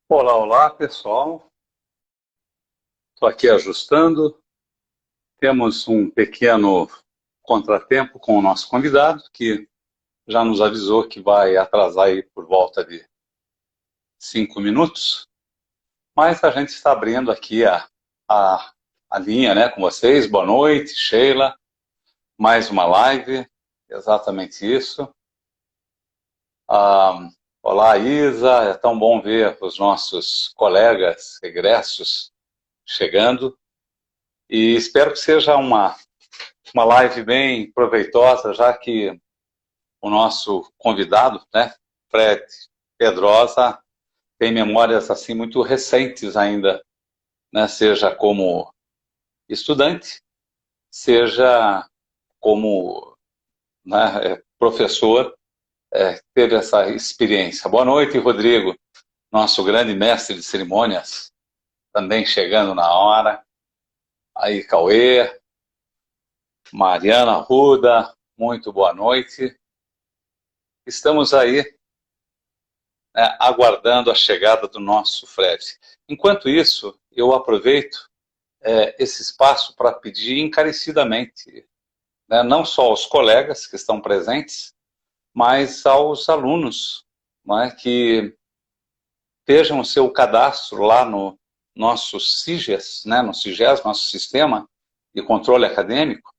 Olá, olá, pessoal. Estou aqui ajustando. Temos um pequeno contratempo com o nosso convidado, que já nos avisou que vai atrasar aí por volta de 5 minutos. Mas a gente está abrindo aqui a, a linha, né, com vocês. Boa noite, Sheila. Mais uma live, exatamente isso. Ah, olá, Isa. É tão bom ver os nossos colegas egressos chegando. E espero que seja uma live bem proveitosa, já que o nosso convidado, né, Fred Pedrosa, tem memórias assim muito recentes ainda, né, seja como estudante, seja como, né, professor, teve essa experiência. Boa noite, Rodrigo, nosso grande mestre de cerimônias, também chegando na hora. Aí, Cauê, Mariana Ruda, muito boa noite. Estamos aí, né, aguardando a chegada do nosso Fred. Enquanto isso, eu aproveito esse espaço para pedir encarecidamente, né, não só aos colegas que estão presentes, mas aos alunos, né, que vejam o seu cadastro lá no nosso SIGES, né, no SIGES, nosso Sistema de Controle Acadêmico,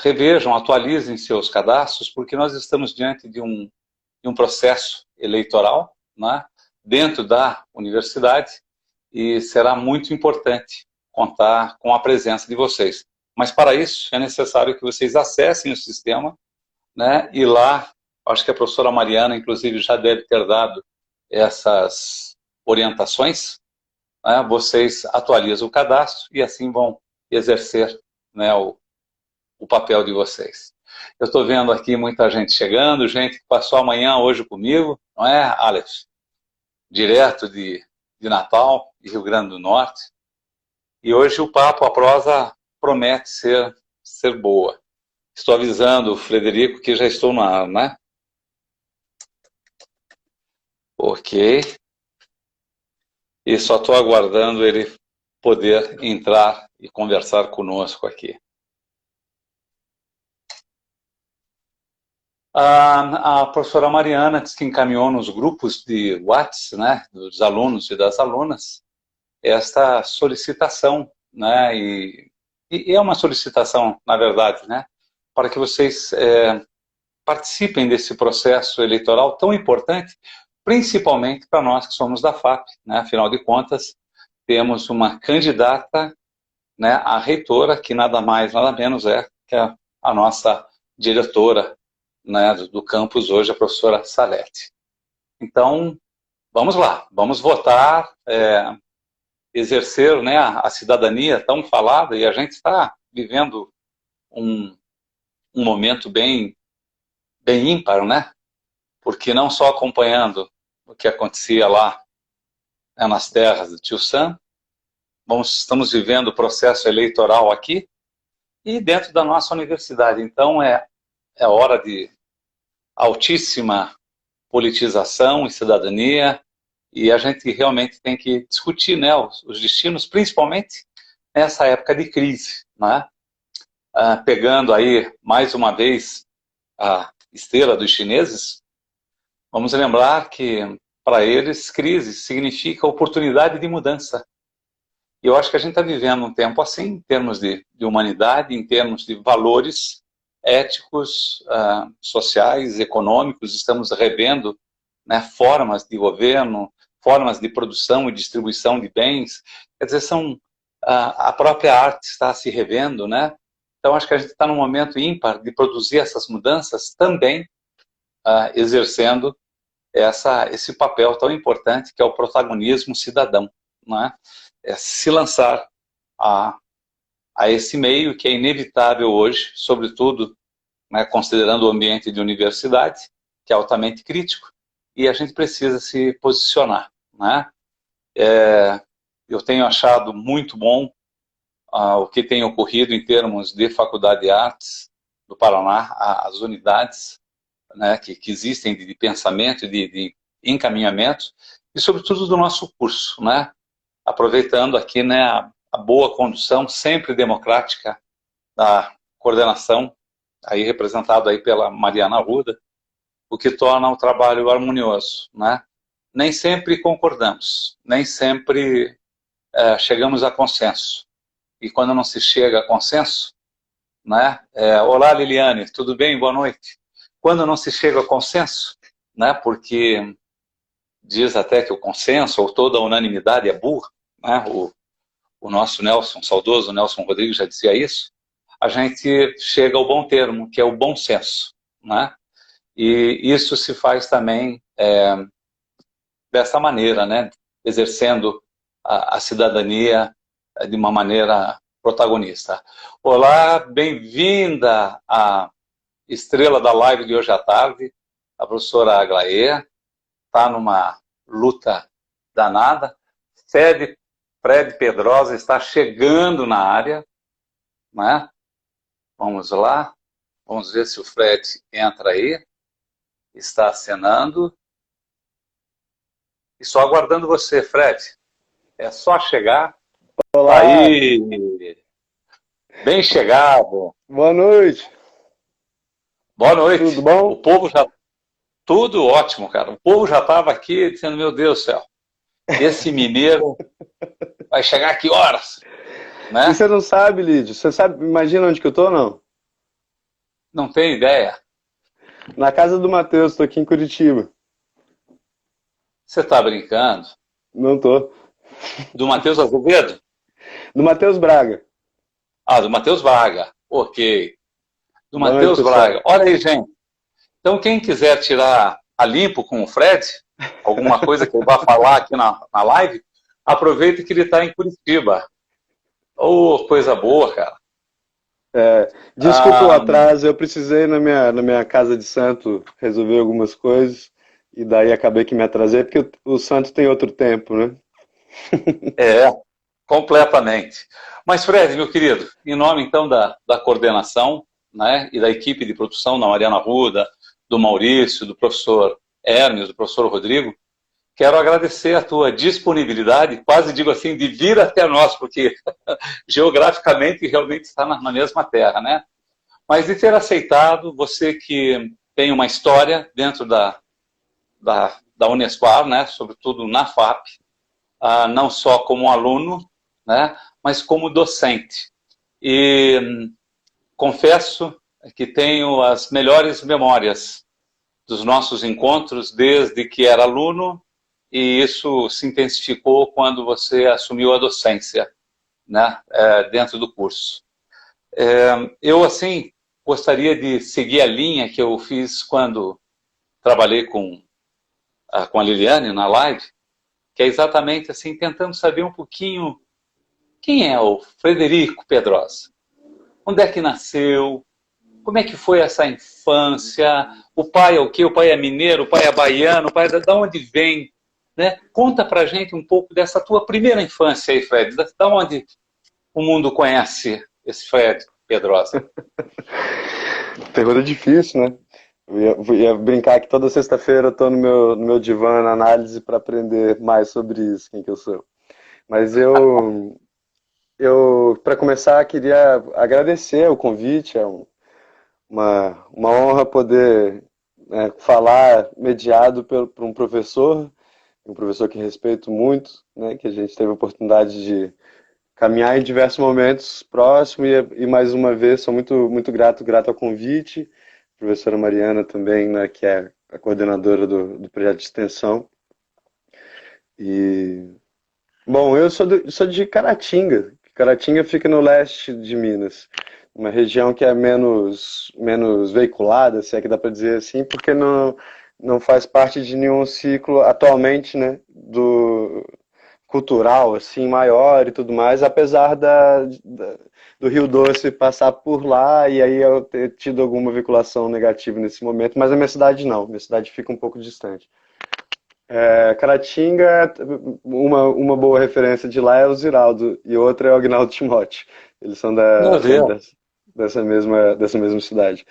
revejam, atualizem seus cadastros, porque nós estamos diante de um processo eleitoral, né, dentro da universidade, e será muito importante contar com a presença de vocês. Mas para isso é necessário que vocês acessem o sistema, né, e lá, acho que a professora Mariana, inclusive, já deve ter dado essas orientações, né, vocês atualizam o cadastro e assim vão exercer, né, o papel de vocês. Eu estou vendo aqui muita gente chegando, gente que passou amanhã hoje comigo, não é, Alex? Direto de Natal, de Rio Grande do Norte. E hoje o papo, a prosa, promete ser boa. Estou avisando o Frederico que já estou no ar, né? Ok. E só estou aguardando ele poder entrar e conversar conosco aqui. A professora Mariana disse que encaminhou nos grupos de WhatsApp, né, dos alunos e das alunas, esta solicitação, né, e é uma solicitação, na verdade, né, para que vocês participem desse processo eleitoral tão importante, principalmente para nós que somos da FAP, né, afinal de contas, temos uma candidata, né, a reitora, que nada mais, nada menos é que a nossa diretora, né, do campus hoje, a professora Salete. Então, vamos lá, vamos votar, exercer, né, a cidadania tão falada, e a gente está vivendo um momento bem ímpar, né? Porque não só acompanhando o que acontecia lá, né, nas terras do Tio Sam, estamos vivendo o processo eleitoral aqui e dentro da nossa universidade. Então, é hora de altíssima politização e cidadania, e a gente realmente tem que discutir, né, os destinos, principalmente nessa época de crise, né? Pegando aí, mais uma vez, a esteira dos chineses, vamos lembrar que, para eles, crise significa oportunidade de mudança. E eu acho que a gente está vivendo um tempo assim, em termos de humanidade, em termos de valores éticos, sociais, econômicos, estamos revendo, né, formas de governo, formas de produção e distribuição de bens. Quer dizer, a própria arte está se revendo, né? Então, acho que a gente está num momento ímpar de produzir essas mudanças também, exercendo esse papel tão importante que é o protagonismo cidadão, né? Se lançar a esse meio que é inevitável hoje, sobretudo, né, considerando o ambiente de universidade, que é altamente crítico, e a gente precisa se posicionar, né? Eu tenho achado muito bom o que tem ocorrido em termos de Faculdade de Artes do Paraná, as unidades, né, que existem de pensamento e de encaminhamento, e sobretudo do nosso curso, né? Aproveitando aqui, né, a boa condução, sempre democrática, da coordenação, aí representado aí pela Mariana Arruda, o que torna o trabalho harmonioso, né? Nem sempre concordamos, nem sempre chegamos a consenso. E quando não se chega a consenso, né? Olá, Liliane, tudo bem? Boa noite. Quando não se chega a consenso, né? Porque diz até que o consenso ou toda a unanimidade é burra, né? O nosso Nelson, saudoso Nelson Rodrigues já dizia isso. A gente chega ao bom termo, que é o bom senso, né? E isso se faz também dessa maneira, né? Exercendo a cidadania de uma maneira protagonista. Olá, bem-vinda à estrela da live de hoje à tarde, a professora Aglaé, está numa luta danada. Fred Pedrosa está chegando na área, né? Vamos lá, vamos ver se o Fred entra aí, está acenando. E só aguardando você, Fred. É só chegar. Olá. Aí, bem chegado. Boa noite. Boa noite. Tudo bom? O povo já... Tudo ótimo, cara. O povo já estava aqui dizendo, meu Deus do céu, esse mineiro vai chegar a que horas? Né? E você não sabe, Lídio? Você sabe, imagina onde que eu tô, não? Não tenho ideia. Na casa do Matheus, tô aqui em Curitiba. Você está brincando? Não tô. Do Matheus Azevedo? Do Matheus Braga. Ah, do Matheus Braga. Ok. Do Boa noite, Matheus pessoal. Braga. Olha aí, gente. Então, quem quiser tirar a limpo com o Fred, alguma coisa que ele vai falar aqui na live, aproveita que ele está em Curitiba. Oh, coisa boa, cara. Desculpa o atraso, eu precisei na minha casa de santo resolver algumas coisas e daí acabei que me atrasei, porque o santo tem outro tempo, né? Completamente. Mas, Fred, meu querido, em nome, então, da coordenação, né, e da equipe de produção, da Mariana Arruda, do Maurício, do professor Hermes, do professor Rodrigo, quero agradecer a tua disponibilidade, quase digo assim, de vir até nós, porque geograficamente realmente está na mesma terra, né? Mas de ter aceitado, você que tem uma história dentro da Unesquar, né, sobretudo na FAP, não só como aluno, né, mas como docente. E confesso que tenho as melhores memórias dos nossos encontros desde que era aluno, e isso se intensificou quando você assumiu a docência, né, dentro do curso. Eu, assim, gostaria de seguir a linha que eu fiz quando trabalhei com a Liliane na live, que é exatamente assim, tentando saber um pouquinho quem é o Frederico Pedrosa. Onde é que nasceu? Como é que foi essa infância? O pai é o quê? O pai é mineiro, o pai é baiano, o pai é de onde vem? Né? Conta pra gente um pouco dessa tua primeira infância aí, Fred. Da onde o mundo conhece esse Fred Pedrosa? Pergunta difícil, né? Eu ia brincar que toda sexta-feira eu tô no meu divã na análise para aprender mais sobre isso, quem que eu sou. Mas para começar, queria agradecer o convite. Uma honra poder falar mediado por um professor que respeito muito, né, que a gente teve a oportunidade de caminhar em diversos momentos próximo e mais uma vez sou muito grato ao convite. A professora Mariana também, né, que é a coordenadora do projeto de extensão. E bom, eu sou de Caratinga. Caratinga fica no leste de Minas, uma região que é menos veiculada, se é que dá para dizer assim, porque não faz parte de nenhum ciclo atualmente, né, do cultural assim maior e tudo mais, apesar do Rio Doce passar por lá e aí eu ter tido alguma vinculação negativa nesse momento, mas a minha cidade não, minha cidade fica um pouco distante. Caratinga, uma boa referência de lá é o Ziraldo e outra é o Agnaldo Timóteo. Eles são dessa mesma cidade.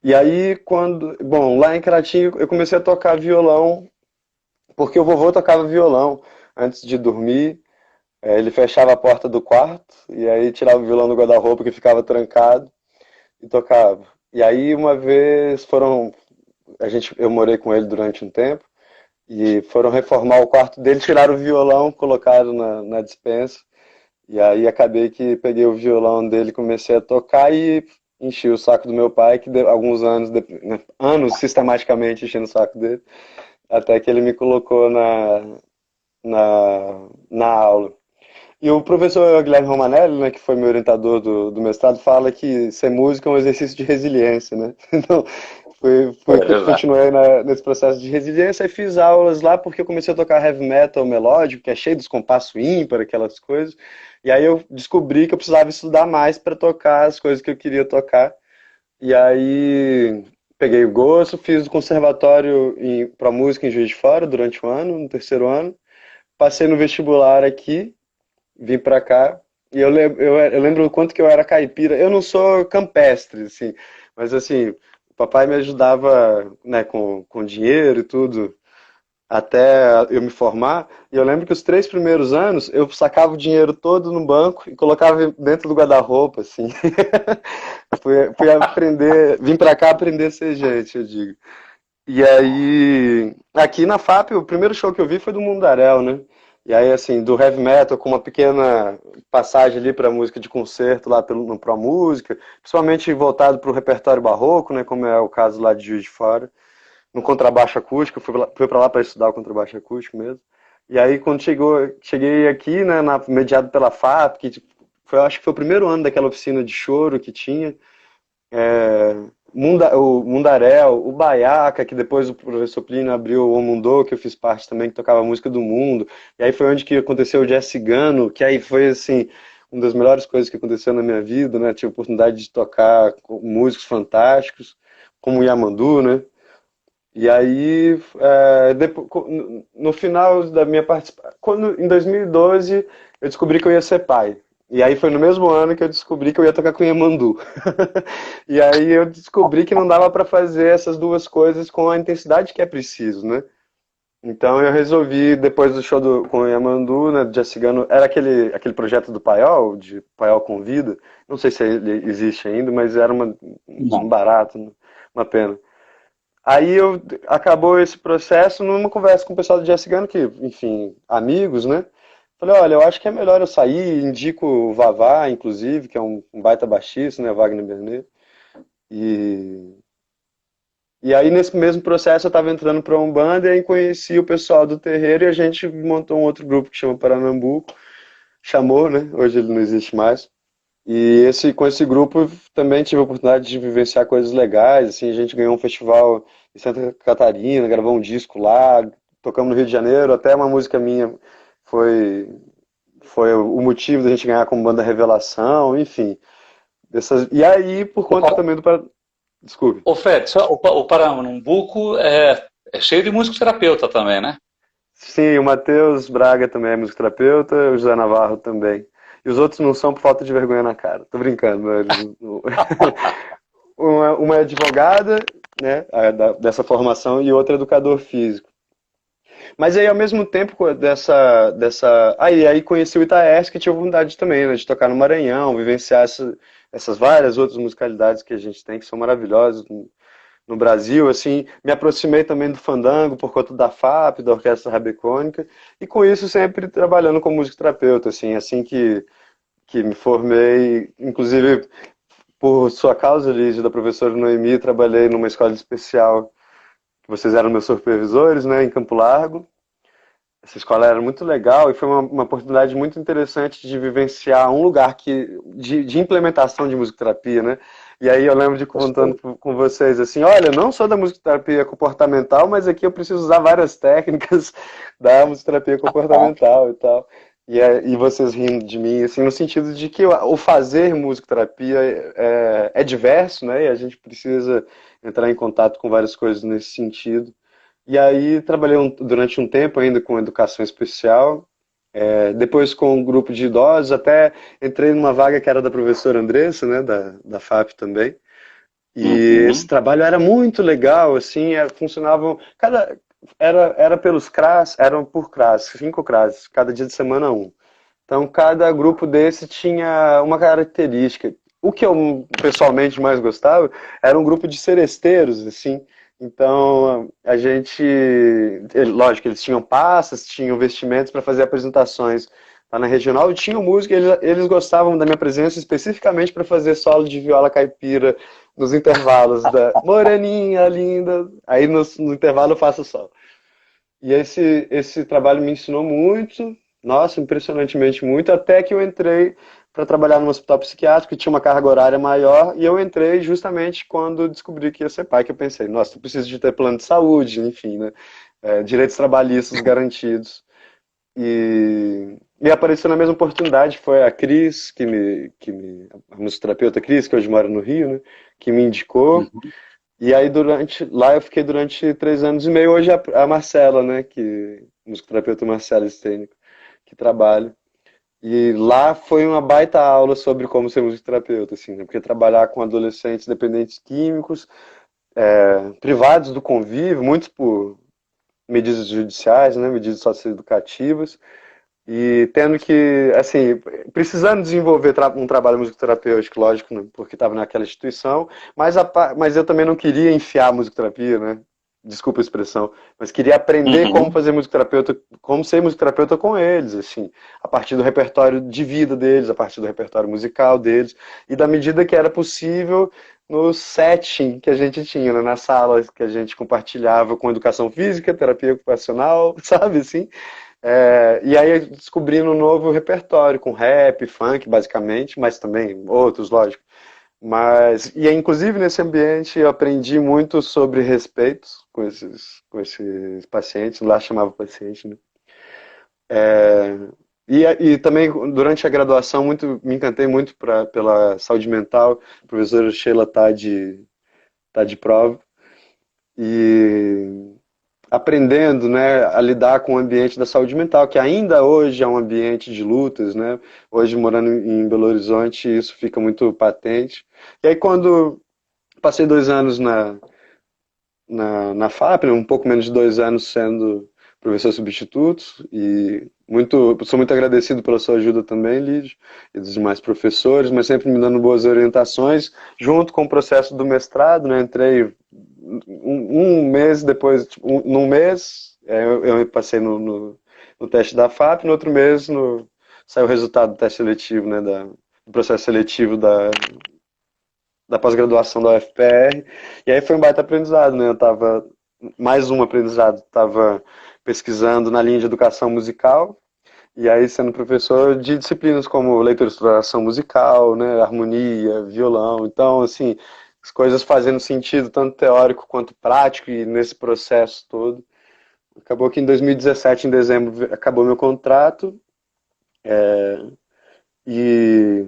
E aí, bom, lá em Caratinga eu comecei a tocar violão porque o vovô tocava violão antes de dormir. Ele fechava a porta do quarto e aí tirava o violão do guarda-roupa que ficava trancado e tocava. E aí uma vez eu morei com ele durante um tempo e foram reformar o quarto dele, tiraram o violão, colocaram na despensa. E aí acabei que peguei o violão dele, comecei a tocar e enchi o saco do meu pai, que deu alguns anos, né, anos sistematicamente enchendo o saco dele, até que ele me colocou na aula. E o professor Guilherme Romanelli, né, que foi meu orientador do mestrado, fala que ser músico é um exercício de resiliência, né? Então, É verdade. continuei nesse processo de resiliência e fiz aulas lá porque eu comecei a tocar heavy metal melódico, que é cheio dos compassos ímpar, aquelas coisas. E aí eu descobri que eu precisava estudar mais para tocar as coisas que eu queria tocar. E aí peguei o gosto, fiz o conservatório para música em Juiz de Fora durante um ano, no terceiro ano. Passei no vestibular aqui, vim pra cá e eu lembro o quanto que eu era caipira. Eu não sou campestre, assim, mas assim, o papai me ajudava, né, com dinheiro e tudo até eu me formar. E eu lembro que os 3 primeiros anos eu sacava o dinheiro todo no banco e colocava dentro do guarda-roupa, assim. Fui aprender, vim pra cá aprender a ser gente, eu digo. E aí, aqui na FAP, o primeiro show que eu vi foi do Mundaréu, né? E aí, assim, do heavy metal, com uma pequena passagem ali para música de concerto lá no Pro Música, principalmente voltado para o repertório barroco, né? Como é o caso lá de Juiz de Fora, no contrabaixo acústico, fui para lá para estudar o contrabaixo acústico mesmo. E aí, quando cheguei aqui, né, mediado pela FAP, que acho que foi o primeiro ano daquela oficina de choro que tinha, o Mundaréu, o Baiaca, que depois o professor Plínio abriu o Mundô, que eu fiz parte também, que tocava música do mundo. E aí foi onde que aconteceu o jazz cigano, que aí foi, assim, uma das melhores coisas que aconteceu na minha vida, né? Tive a oportunidade de tocar com músicos fantásticos, como o Yamandu, né? E aí, no final da minha participação, em 2012, eu descobri que eu ia ser pai. E aí foi no mesmo ano que eu descobri que eu ia tocar com Yamandu. E aí eu descobri que não dava para fazer essas duas coisas com a intensidade que é preciso, né? Então eu resolvi, depois do show com o Yamandu, né, do Jazz Cigano, era aquele projeto do Paiol, de Paiol Convida. Não sei se ele existe ainda, mas era um Não. barato, né? Uma pena. Aí acabou esse processo numa conversa com o pessoal do Jazz Cigano, que, enfim, amigos, né? Falei, olha, eu acho que é melhor eu sair, indico o Vavá, inclusive, que é um baita baixista, né, Wagner Bernet. E, e aí, nesse mesmo processo, eu estava entrando para a Umbanda e aí conheci o pessoal do terreiro e a gente montou um outro grupo que chama Paranambuco, chamou, né? Hoje ele não existe mais. E com esse grupo também tive a oportunidade de vivenciar coisas legais, assim, a gente ganhou um festival em Santa Catarina, gravou um disco lá, tocamos no Rio de Janeiro, até uma música minha foi, foi o motivo da gente ganhar como banda Revelação, enfim. E aí, por conta também Desculpe. Ô, Fred, o Paranambuco é cheio de musicoterapeuta também, né? Sim, o Matheus Braga também é musicoterapeuta, o José Navarro também. E os outros não são por falta de vergonha na cara. Tô brincando, né? Uma é advogada, né, dessa formação, e outra é educador físico. Mas aí, ao mesmo tempo aí conheci o Itaés, que tinha vontade também, né, de tocar no Maranhão, vivenciar essas várias outras musicalidades que a gente tem, que são maravilhosas no Brasil, assim, me aproximei também do fandango por conta da FAP, da Orquestra Rabecônica, e com isso sempre trabalhando como musicoterapeuta, assim que me formei, inclusive por sua causa, Lígia, da professora Noemi, trabalhei numa escola especial, que vocês eram meus supervisores, né, em Campo Largo. Essa escola era muito legal e foi uma oportunidade muito interessante de vivenciar um lugar de implementação de musicoterapia, né? E aí eu lembro de contando com vocês assim, olha, não sou da musicoterapia comportamental, mas aqui eu preciso usar várias técnicas da musicoterapia comportamental e tal. E vocês rindo de mim, assim, no sentido de que o fazer musicoterapia é diverso, né? E a gente precisa entrar em contato com várias coisas nesse sentido. E aí trabalhei durante um tempo ainda com educação especial, depois com um grupo de idosos, até entrei numa vaga que era da professora Andressa, né, da FAP também. E esse Uhum. trabalho era muito legal, assim, funcionavam era pelos CRAS, eram por CRAS, 5 CRAS, cada dia de semana um. Então, cada grupo desse tinha uma característica. O que eu pessoalmente mais gostava era um grupo de seresteiros, assim. Então, a gente, lógico, eles tinham passas, tinham vestimentos para fazer apresentações lá na regional, e tinham música, eles gostavam da minha presença especificamente para fazer solo de viola caipira nos intervalos da Moreninha linda. Aí no intervalo eu faço solo. E esse trabalho me ensinou muito, nossa, impressionantemente muito, até que eu entrei para trabalhar num hospital psiquiátrico que tinha uma carga horária maior, e eu entrei justamente quando descobri que ia ser pai, que eu pensei, nossa, eu preciso de ter plano de saúde, enfim, né? Direitos trabalhistas garantidos. E apareceu na mesma oportunidade, foi a Cris, a musicoterapeuta Cris, que hoje mora no Rio, né? Que me indicou. Uhum. E aí lá eu fiquei durante 3 anos e meio. Hoje a Marcela, né, musicoterapeuta Marcela Stênico, que trabalha. E lá foi uma baita aula sobre como ser musicoterapeuta, assim, né, porque trabalhar com adolescentes dependentes químicos, privados do convívio, muitos por medidas judiciais, né, medidas socioeducativas, e tendo que, assim, precisando desenvolver um trabalho musicoterapêutico, lógico, né, porque estava naquela instituição, mas eu também não queria enfiar a musicoterapia, né? Desculpa a expressão, mas queria aprender como Uhum. fazer musicoterapeuta, como ser musicoterapeuta com eles, assim, a partir do repertório de vida deles, a partir do repertório musical deles, e da medida que era possível no setting que a gente tinha, né, na sala que a gente compartilhava com educação física, terapia ocupacional, sabe, assim, e aí descobrindo um novo repertório, com rap, funk, basicamente, mas também outros, lógico. E aí, inclusive nesse ambiente eu aprendi muito sobre respeito com esses pacientes, lá chamava paciente, né? E também durante a graduação me encantei muito pela saúde mental, a professora Sheila tá de prova, e aprendendo, né, a lidar com o ambiente da saúde mental, que ainda hoje é um ambiente de lutas, né? Hoje, morando em Belo Horizonte, isso fica muito patente. E aí, quando passei 2 anos na FAP, né, um pouco menos de 2 anos sendo professor substituto, e sou muito agradecido pela sua ajuda também, Lídio, e dos demais professores, mas sempre me dando boas orientações, junto com o processo do mestrado, né? Entrei um mês depois, tipo, num mês, eu passei no teste da FAP, no outro mês saiu o resultado do teste seletivo, né, do processo seletivo da pós-graduação da UFPR, e aí foi um baita aprendizado, né? Mais um aprendizado, estava pesquisando na linha de educação musical, e aí sendo professor de disciplinas como leitura e exploração musical, né, harmonia, violão, então, assim, as coisas fazendo sentido, tanto teórico quanto prático, e nesse processo todo. Acabou que em 2017, em dezembro, acabou meu contrato, e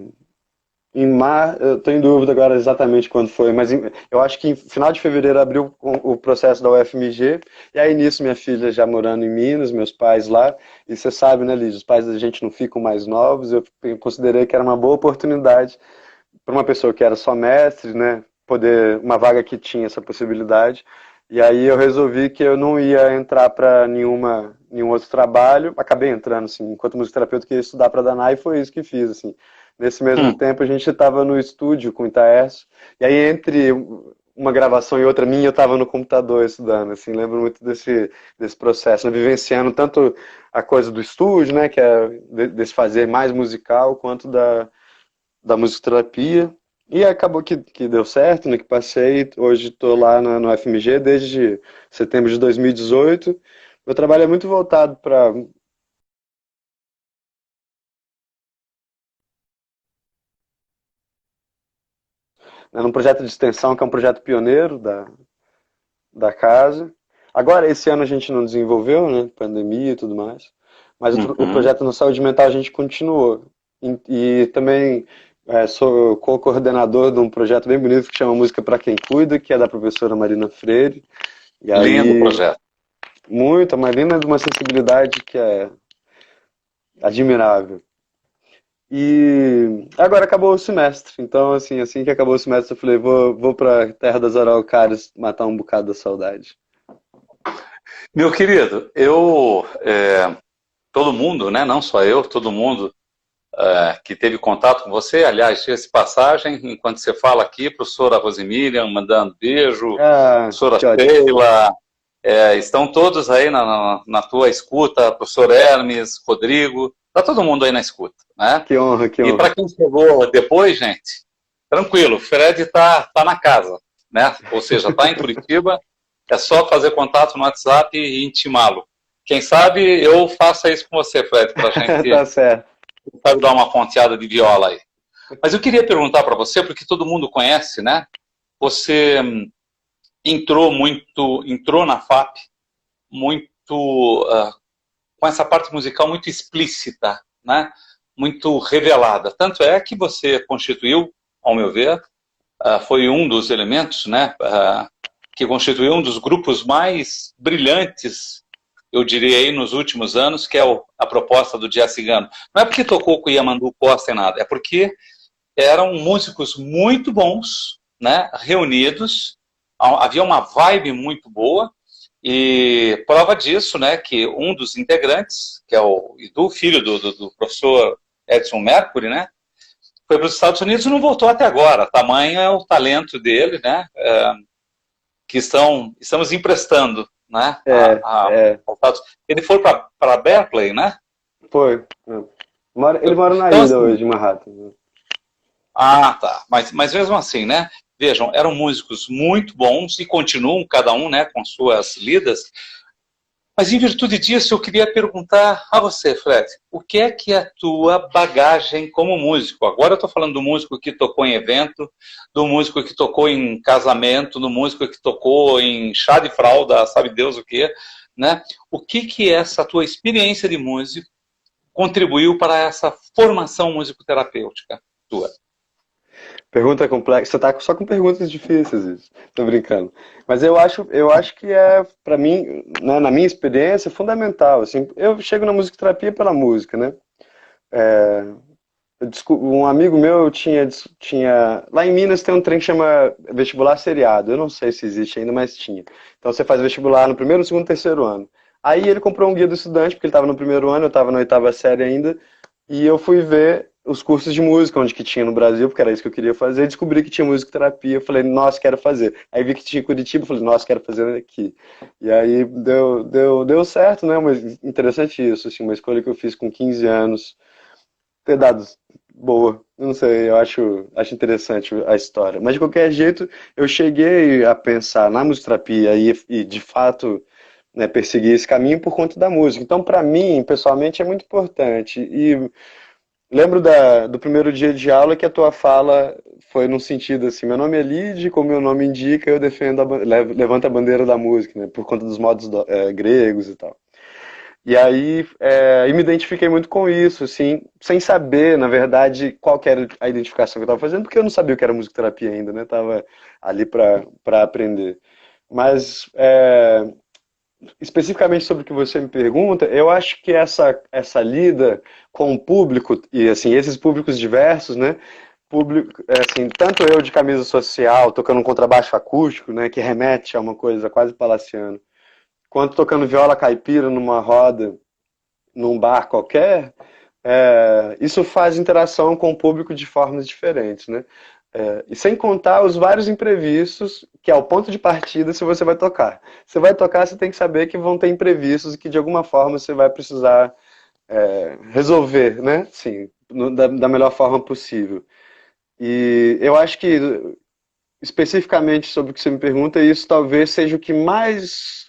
eu estou em dúvida agora exatamente quando foi, mas eu acho que em final de fevereiro abriu o processo da UFMG, e aí nisso minha filha já morando em Minas, meus pais lá, e você sabe, né, Lígia, os pais da gente não ficam mais novos, eu considerei que era uma boa oportunidade para uma pessoa que era só mestre, né, uma vaga que tinha essa possibilidade, e aí eu resolvi que eu não ia entrar para nenhum outro trabalho, acabei entrando, assim, enquanto musicoterapeuta, que ia estudar para Danai, e foi isso que fiz, assim. Nesse mesmo Hum. tempo a gente estava no estúdio com o Itaércio, e aí entre uma gravação e outra minha eu estava no computador estudando, assim, lembro muito desse processo, né, vivenciando tanto a coisa do estúdio, né, que é desse fazer mais musical, quanto da musicoterapia. E acabou que deu certo, né, que passei. Hoje estou lá no FMG desde setembro de 2018. Meu trabalho é muito voltado para num projeto de extensão que é um projeto pioneiro da casa. Agora, esse ano a gente não desenvolveu, né, pandemia e tudo mais, mas o Uhum. projeto na saúde mental a gente continuou. E também sou co-coordenador de um projeto bem bonito que chama Música para Quem Cuida, que é da professora Marina Freire. E Lindo aí, projeto. a Marina é de uma sensibilidade que é admirável. E agora acabou o semestre, então assim que acabou o semestre eu falei, vou pra Terra das Araucárias matar um bocado da saudade. Meu querido, todo mundo, né, não só eu, todo mundo que teve contato com você, aliás, diga-se passagem, enquanto você fala aqui, professora Rosemiriam, mandando beijo, Ah, professora que ótimo. Sheila, estão todos aí na tua escuta, professor Hermes, Rodrigo, está todo mundo aí na escuta, né? Que honra, que E honra. para quem chegou depois, gente, tranquilo, o Fred tá na casa, né? Ou seja, está em Curitiba, é só fazer contato no WhatsApp e intimá-lo. Quem sabe eu faça isso com você, Fred, para a Tá gente certo. sabe, dar uma ponteada de viola aí. Mas eu queria perguntar para você, porque todo mundo conhece, né? Você entrou na FAP muito com essa parte musical muito explícita, né? Muito revelada. Tanto é que você constituiu, ao meu ver, foi um dos elementos, né? Que constituiu um dos grupos mais brilhantes, eu diria aí, nos últimos anos, que é a proposta do Jazz Cigano. Não é porque tocou com o Yamandu Costa e nada, é porque eram músicos muito bons, né, reunidos, havia uma vibe muito boa, e prova disso, né, que um dos integrantes, que é o Edu, filho do professor Edson Mercury, né, foi para os Estados Unidos e não voltou até agora. Tamanho é o talento dele, né, que estamos emprestando, né, É, é. ele foi para Berkeley, né? Foi. Ele mora na Então, ilha assim, hoje, em Manhattan. Tá. Mas mesmo assim, né? Vejam, eram músicos muito bons e continuam, cada um, né, com suas lidas. Mas em virtude disso, eu queria perguntar a você, Fred, o que é a tua bagagem como músico? Agora eu estou falando do músico que tocou em evento, do músico que tocou em casamento, do músico que tocou em chá de fralda, sabe Deus o quê, né? O que essa tua experiência de músico contribuiu para essa formação musicoterapêutica tua? Pergunta complexa. Você tá só com perguntas difíceis, isso. Tô brincando. Mas eu acho que pra mim, né, na minha experiência, fundamental. Assim, eu chego na musicoterapia pela música, né? É, um amigo meu tinha. Lá em Minas tem um trem que chama vestibular seriado. Eu não sei se existe ainda, mas tinha. Então você faz vestibular no primeiro, segundo, terceiro ano. Aí ele comprou um guia do estudante, porque ele estava no primeiro ano, eu estava na oitava série ainda. E eu fui ver os cursos de música, onde que tinha no Brasil, porque era isso que eu queria fazer, e descobri que tinha musicoterapia, eu falei, nossa, quero fazer. Aí vi que tinha em Curitiba, eu falei, nossa, quero fazer aqui. E aí deu certo, né? Mas interessante isso, assim, uma escolha que eu fiz com 15 anos, ter dado boa. Eu não sei, acho interessante a história. Mas de qualquer jeito, eu cheguei a pensar na musicoterapia e de fato, né, perseguir esse caminho por conta da música. Então, para mim, pessoalmente, é muito importante. E lembro do primeiro dia de aula que a tua fala foi num sentido assim, meu nome é Lide, como meu nome indica, eu defendo levanto a bandeira da música, né, por conta dos modos gregos e tal. E aí, eu me identifiquei muito com isso, assim, sem saber, na verdade, qual que era a identificação que eu estava fazendo, porque eu não sabia o que era musicoterapia ainda, né? Tava ali para aprender. Mas, especificamente sobre o que você me pergunta, eu acho que essa lida com o público, e assim, esses públicos diversos, né? Público, assim, tanto eu de camisa social, tocando um contrabaixo acústico, né? Que remete a uma coisa quase palaciana, quanto tocando viola caipira numa roda, num bar qualquer, isso faz interação com o público de formas diferentes, né? E sem contar os vários imprevistos, que é o ponto de partida se você vai tocar. Você vai tocar, você tem que saber que vão ter imprevistos e que de alguma forma você vai precisar resolver, né? Sim, da melhor forma possível. E eu acho que, especificamente sobre o que você me pergunta, isso talvez seja o que mais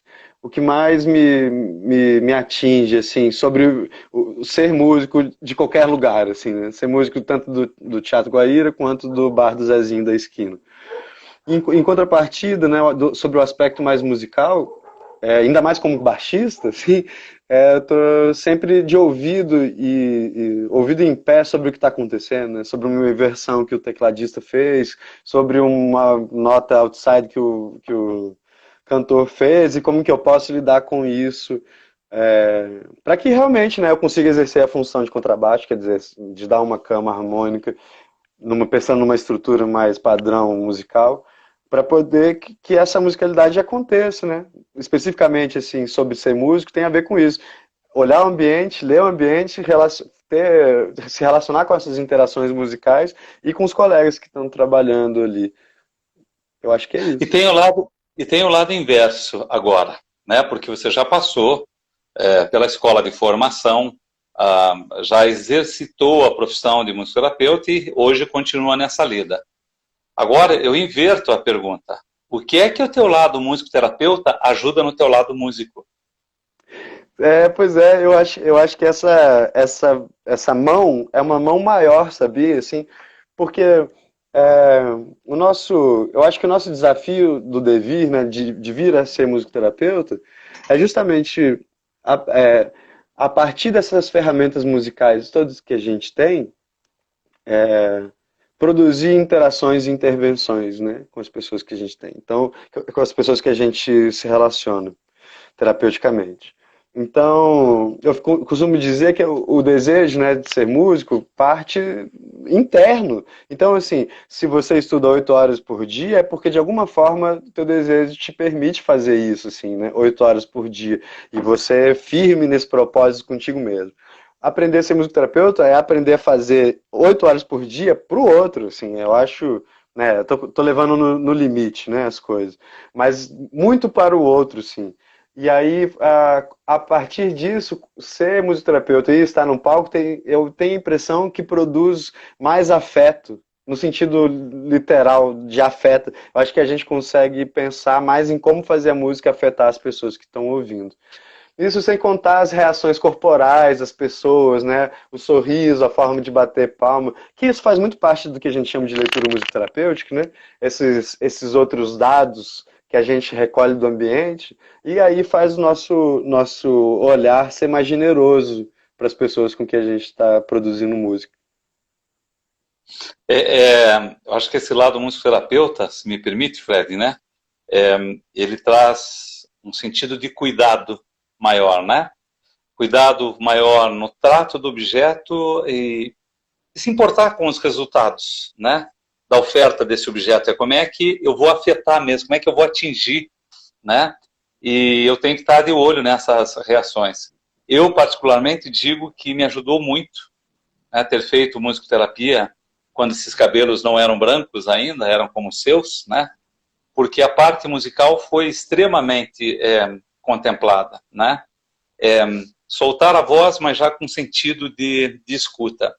me atinge, assim, sobre o ser músico de qualquer lugar, assim, né? Ser músico tanto do Teatro Guaíra quanto do Bar do Zezinho da esquina. Em contrapartida, né, sobre o aspecto mais musical, ainda mais como baixista, assim, eu tô sempre de ouvido e ouvido em pé sobre o que está acontecendo, né? Sobre uma inversão que o tecladista fez, sobre uma nota outside que o cantor fez e como que eu posso lidar com isso, para que realmente, né, eu consiga exercer a função de contrabaixo, quer dizer, de dar uma cama harmônica, pensando numa estrutura mais padrão musical, para poder que essa musicalidade aconteça, né? Especificamente, assim, sobre ser músico, tem a ver com isso. Olhar o ambiente, ler o ambiente, se relacionar com essas interações musicais e com os colegas que estão trabalhando ali. Eu acho que é E isso. tem o lado, e tem o lado inverso agora, né? Porque você já passou pela escola de formação, já exercitou a profissão de musicoterapeuta e hoje continua nessa lida. Agora eu inverto a pergunta. O que é que o teu lado musicoterapeuta ajuda no teu lado músico? Pois é, eu acho que essa mão é uma mão maior, sabia? Assim, porque é, eu acho que o nosso desafio do devir, né, de vir a ser musicoterapeuta, é justamente a, é, a partir dessas ferramentas musicais todas que a gente tem, produzir interações e intervenções, né, com as pessoas que a gente tem. Então, com as pessoas que a gente se relaciona terapeuticamente. Então, costumo dizer que o desejo, né, de ser músico parte interno. Então, assim, se você estuda 8 horas por dia, é porque de alguma forma teu desejo te permite fazer isso, assim, né, 8 horas por dia. E você é firme nesse propósito contigo mesmo. Aprender a ser musicoterapeuta é aprender a fazer 8 horas por dia pro outro, assim, eu acho, né, eu tô levando no limite, né, as coisas, mas muito para o outro, sim. E aí, a partir disso, ser musicoterapeuta e estar num palco, eu tenho a impressão que produz mais afeto, no sentido literal de afeto. Eu acho que a gente consegue pensar mais em como fazer a música afetar as pessoas que estão ouvindo. Isso sem contar as reações corporais das pessoas, né? O sorriso, a forma de bater palma, que isso faz muito parte do que a gente chama de leitura musicoterapêutica, né? Esses outros dados que a gente recolhe do ambiente, e aí faz o nosso olhar ser mais generoso para as pessoas com que a gente está produzindo música. Eu acho que esse lado musicoterapeuta, se me permite, Fred, né? Ele traz um sentido de cuidado maior, né? Cuidado maior no trato do objeto e se importar com os resultados, né? Da oferta desse objeto. É como é que eu vou afetar mesmo, como é que eu vou atingir, né? E eu tenho que estar de olho nessas reações. Eu, particularmente, digo que me ajudou muito, né, ter feito musicoterapia quando esses cabelos não eram brancos ainda, eram como os seus, né? Porque a parte musical foi extremamente contemplada, né? É, soltar a voz, mas já com sentido de escuta.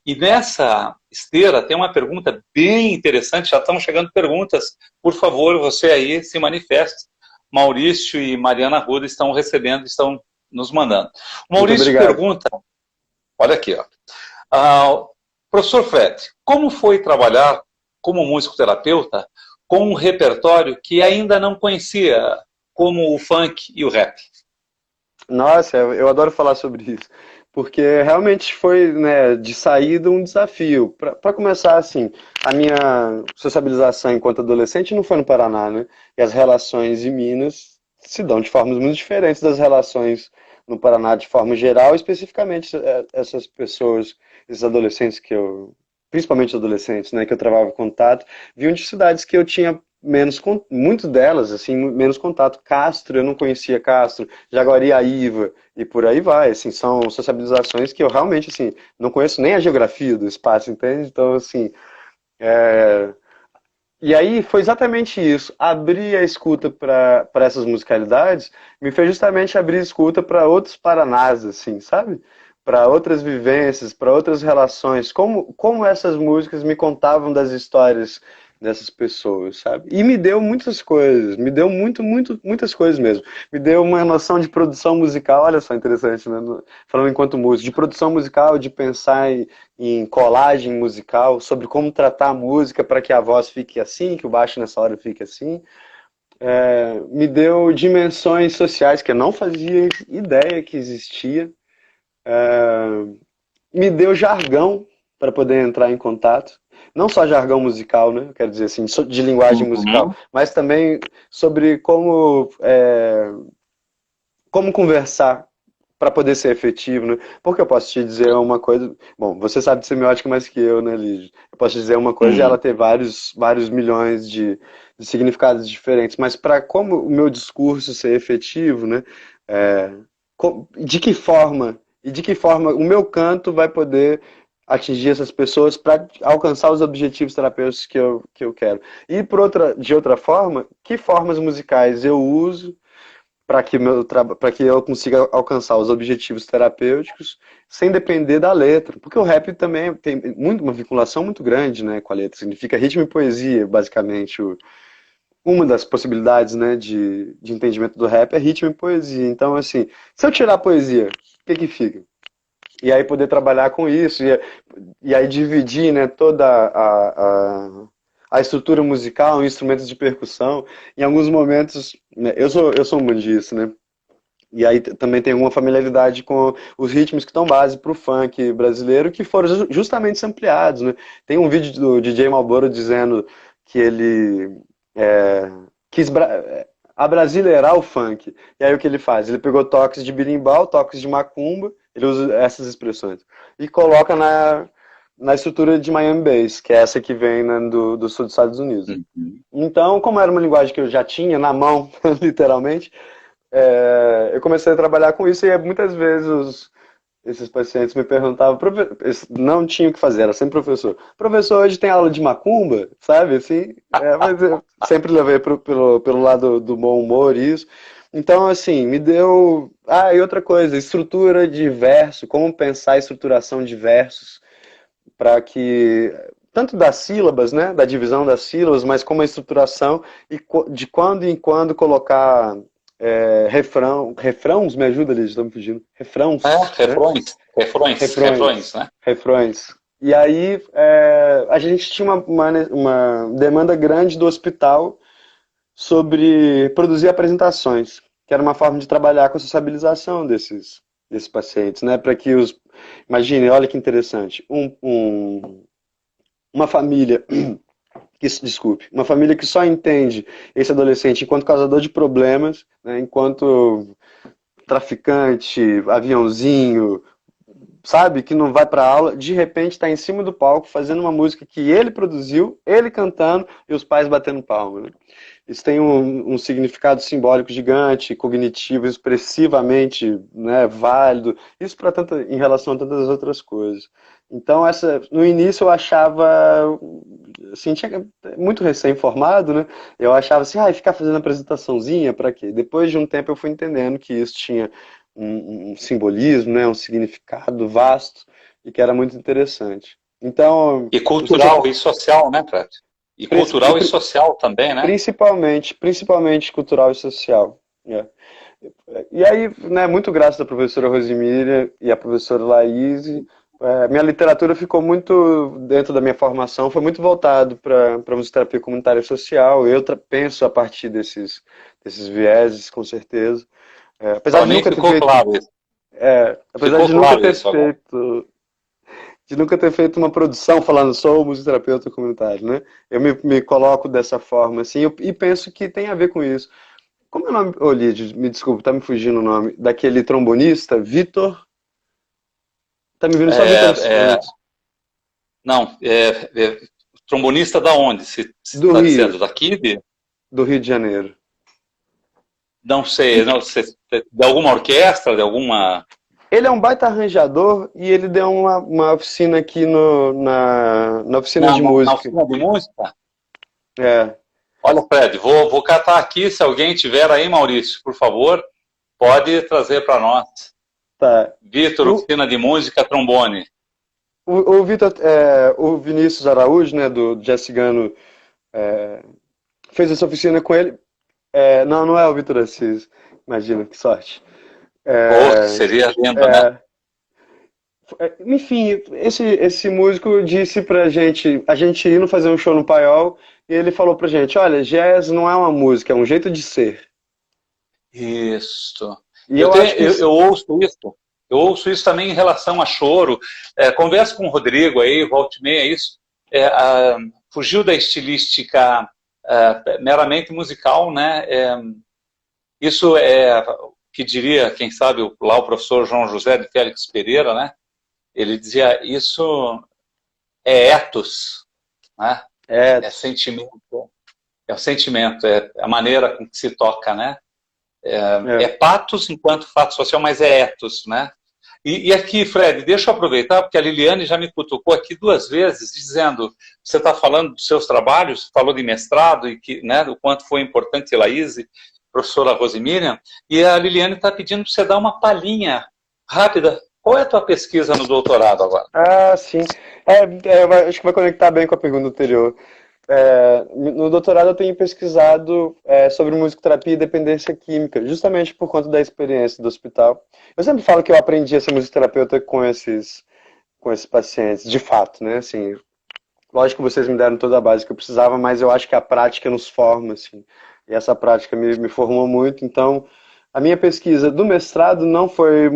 E nessa esteira tem uma pergunta bem interessante, já estão chegando perguntas. Por favor, você aí se manifeste. Maurício e Mariana Ruda estão recebendo, estão nos mandando. O Muito Maurício obrigado. pergunta, olha aqui, ó. Professor Fred, como foi trabalhar como musicoterapeuta com um repertório que ainda não conhecia, como o funk e o rap? Nossa, eu adoro falar sobre isso, porque realmente foi, né, de saída um desafio. Para começar, assim, a minha sociabilização enquanto adolescente não foi no Paraná, né? E as relações em Minas se dão de formas muito diferentes das relações no Paraná de forma geral, especificamente essas pessoas, esses adolescentes principalmente adolescentes, né, que eu travava contato, vinham de cidades que eu tinha muito delas, assim, menos contato. Castro, eu não conhecia Castro, Jaguariaíva e por aí vai, assim, são sociabilizações que eu realmente, assim, não conheço nem a geografia do espaço, entende? Então, assim, e aí foi exatamente isso, abrir a escuta para essas musicalidades me fez justamente abrir a escuta para outros Paranás, assim, sabe? Para outras vivências, para outras relações, como essas músicas me contavam das histórias dessas pessoas, sabe? E me deu muitas coisas, me deu muitas coisas mesmo. Me deu uma noção de produção musical, olha só interessante, né? Falando enquanto músico, de produção musical, de pensar em colagem musical, sobre como tratar a música para que a voz fique assim, que o baixo nessa hora fique assim. Me deu dimensões sociais que eu não fazia ideia que existia. Me deu jargão para poder entrar em contato. Não só jargão musical, né? Eu quero dizer assim, de linguagem musical, Uhum. mas também sobre como conversar para poder ser efetivo, né? Porque eu posso te dizer uma coisa, bom, você sabe de semiótica mais que eu, né, Lígia? Eu posso te dizer uma coisa e ela ter vários milhões de significados diferentes, mas para como o meu discurso ser efetivo, né? É, de que forma o meu canto vai poder atingir essas pessoas para alcançar os objetivos terapêuticos que eu quero. E de outra forma, que formas musicais eu uso para que eu consiga alcançar os objetivos terapêuticos sem depender da letra. Porque o rap também tem uma vinculação muito grande, né, com a letra. Significa ritmo e poesia, basicamente. Uma das possibilidades, né, de entendimento do rap é ritmo e poesia. Então, assim, se eu tirar a poesia, o que que fica? E aí poder trabalhar com isso, e aí dividir, né, toda a estrutura musical em instrumentos de percussão. Em alguns momentos, né, eu sou muito disso, né? E aí também tem uma familiaridade com os ritmos que estão base para o funk brasileiro, que foram justamente sampleados, né? Tem um vídeo do DJ Malboro dizendo que ele quis abrasileirar o funk. E aí o que ele faz? Ele pegou toques de berimbau, toques de macumba, ele usa essas expressões, e coloca na estrutura de Miami Bass, que é essa que vem, né, do sul dos Estados Unidos. Uhum. Então, como era uma linguagem que eu já tinha na mão, literalmente, eu comecei a trabalhar com isso e muitas vezes esses pacientes me perguntavam, não tinha o que fazer, era sempre professor. Professor, hoje tem aula de macumba, sabe, assim? Mas eu sempre levei pelo lado do bom humor isso. Então, assim, me deu... Ah, e outra coisa, estrutura de verso, como pensar a estruturação de versos para que... Tanto das sílabas, né, da divisão das sílabas, mas como a estruturação e de quando em quando colocar refrãos, me ajuda, Liz, estou me fugindo. Refrãos, né? Refrões, né? Refrões. E aí a gente tinha uma demanda grande do hospital sobre produzir apresentações, que era uma forma de trabalhar com a sociabilização desses pacientes, né? Para que os... Imagine, olha que interessante, uma família desculpe, uma família que só entende esse adolescente enquanto causador de problemas, né, enquanto traficante, aviãozinho, sabe, que não vai para aula, de repente está em cima do palco fazendo uma música que ele produziu, ele cantando e os pais batendo palma, né? Isso tem um significado simbólico gigante, cognitivo, expressivamente, né, válido, isso para em relação a tantas outras coisas. Então, no início eu achava, assim, tinha muito recém-formado, né? Eu achava assim, ficar fazendo apresentaçãozinha, para quê? Depois de um tempo eu fui entendendo que isso tinha um simbolismo, né, um significado vasto e que era muito interessante. Então, E cultural e social, né, Fred? E cultural e social também, né? Principalmente cultural e social. E aí, né, muito graças à professora Rosemília e à professora Laís, minha literatura ficou muito, dentro da minha formação, foi muito voltado para musicoterapia comunitária e social. Eu penso a partir desses vieses, com certeza. Apesar de nunca ter feito, claro isso. apesar de nunca ter feito, de nunca ter feito uma produção falando sou musicoterapeuta comunitário, né? Eu me coloco dessa forma, assim, e penso que tem a ver com isso. Como é o nome, Lídio, me desculpa, tá me fugindo o nome, daquele trombonista, Vitor? Tá me vindo só Vitor Santos. Não, trombonista da onde? Se do tá Rio. Dizendo daqui? Do Rio de Janeiro. Não sei, de alguma orquestra, de alguma... Ele é um baita arranjador e ele deu uma oficina aqui na oficina de música. Na oficina de música? É. Olha, Fred, vou catar aqui, se alguém tiver aí, Maurício, por favor, pode trazer para nós. Tá. Vitor, oficina de música, trombone. O Vitor, o Vinícius Araújo, né, do Jazz Cigano, fez essa oficina com ele. Não é o Vitor Assis, imagina, que sorte. Seria lindo, né? Enfim, esse músico disse pra gente, a gente indo fazer um show no Paiol, e ele falou pra gente, olha, jazz não é uma música, é um jeito de ser. Isso. E eu ouço isso também em relação a choro. Converso com o Rodrigo aí, volta e meia, isso. Fugiu da estilística meramente musical, né? Isso que diria, quem sabe, lá o professor João José de Félix Pereira, né? Ele dizia, isso é ethos, né? É, É sentimento, é o sentimento, é a maneira com que se toca, né? É é. patos enquanto fato social, mas é ethos, né? E aqui, Fred, deixa eu aproveitar, porque a Liliane já me cutucou aqui 2 vezes, dizendo, você está falando dos seus trabalhos, falou de mestrado, e que, né, do quanto foi importante a Laís, professora Rosemiriam, e a Liliane está pedindo para você dar uma palhinha rápida. Qual é a tua pesquisa no doutorado agora? Ah, sim. Acho que vai conectar bem com a pergunta anterior. No doutorado eu tenho pesquisado sobre musicoterapia e dependência química, justamente por conta da experiência do hospital. Eu sempre falo que eu aprendi a ser musicoterapeuta com esses pacientes, de fato, né? Assim, lógico que vocês me deram toda a base que eu precisava, mas eu acho que a prática nos forma, assim. E essa prática me formou muito. Então, a minha pesquisa do mestrado não foi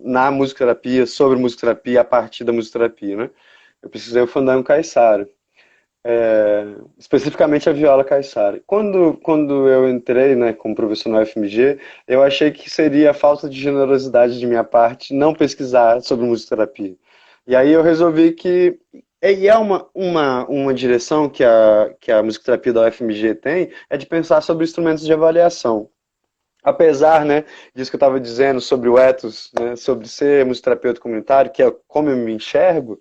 na musicoterapia, sobre musicoterapia, a partir da musicoterapia, né? Eu pesquisei o fandango caiçara, especificamente a viola caiçara. Quando eu entrei, né, como professor no UFMG, eu achei que seria falta de generosidade de minha parte não pesquisar sobre musicoterapia. E aí eu resolvi que e é uma direção que a musicoterapia da UFMG tem, é de pensar sobre instrumentos de avaliação. Apesar, né, disso que eu estava dizendo sobre o ethos, né, sobre ser musicoterapeuta comunitário, que é como eu me enxergo,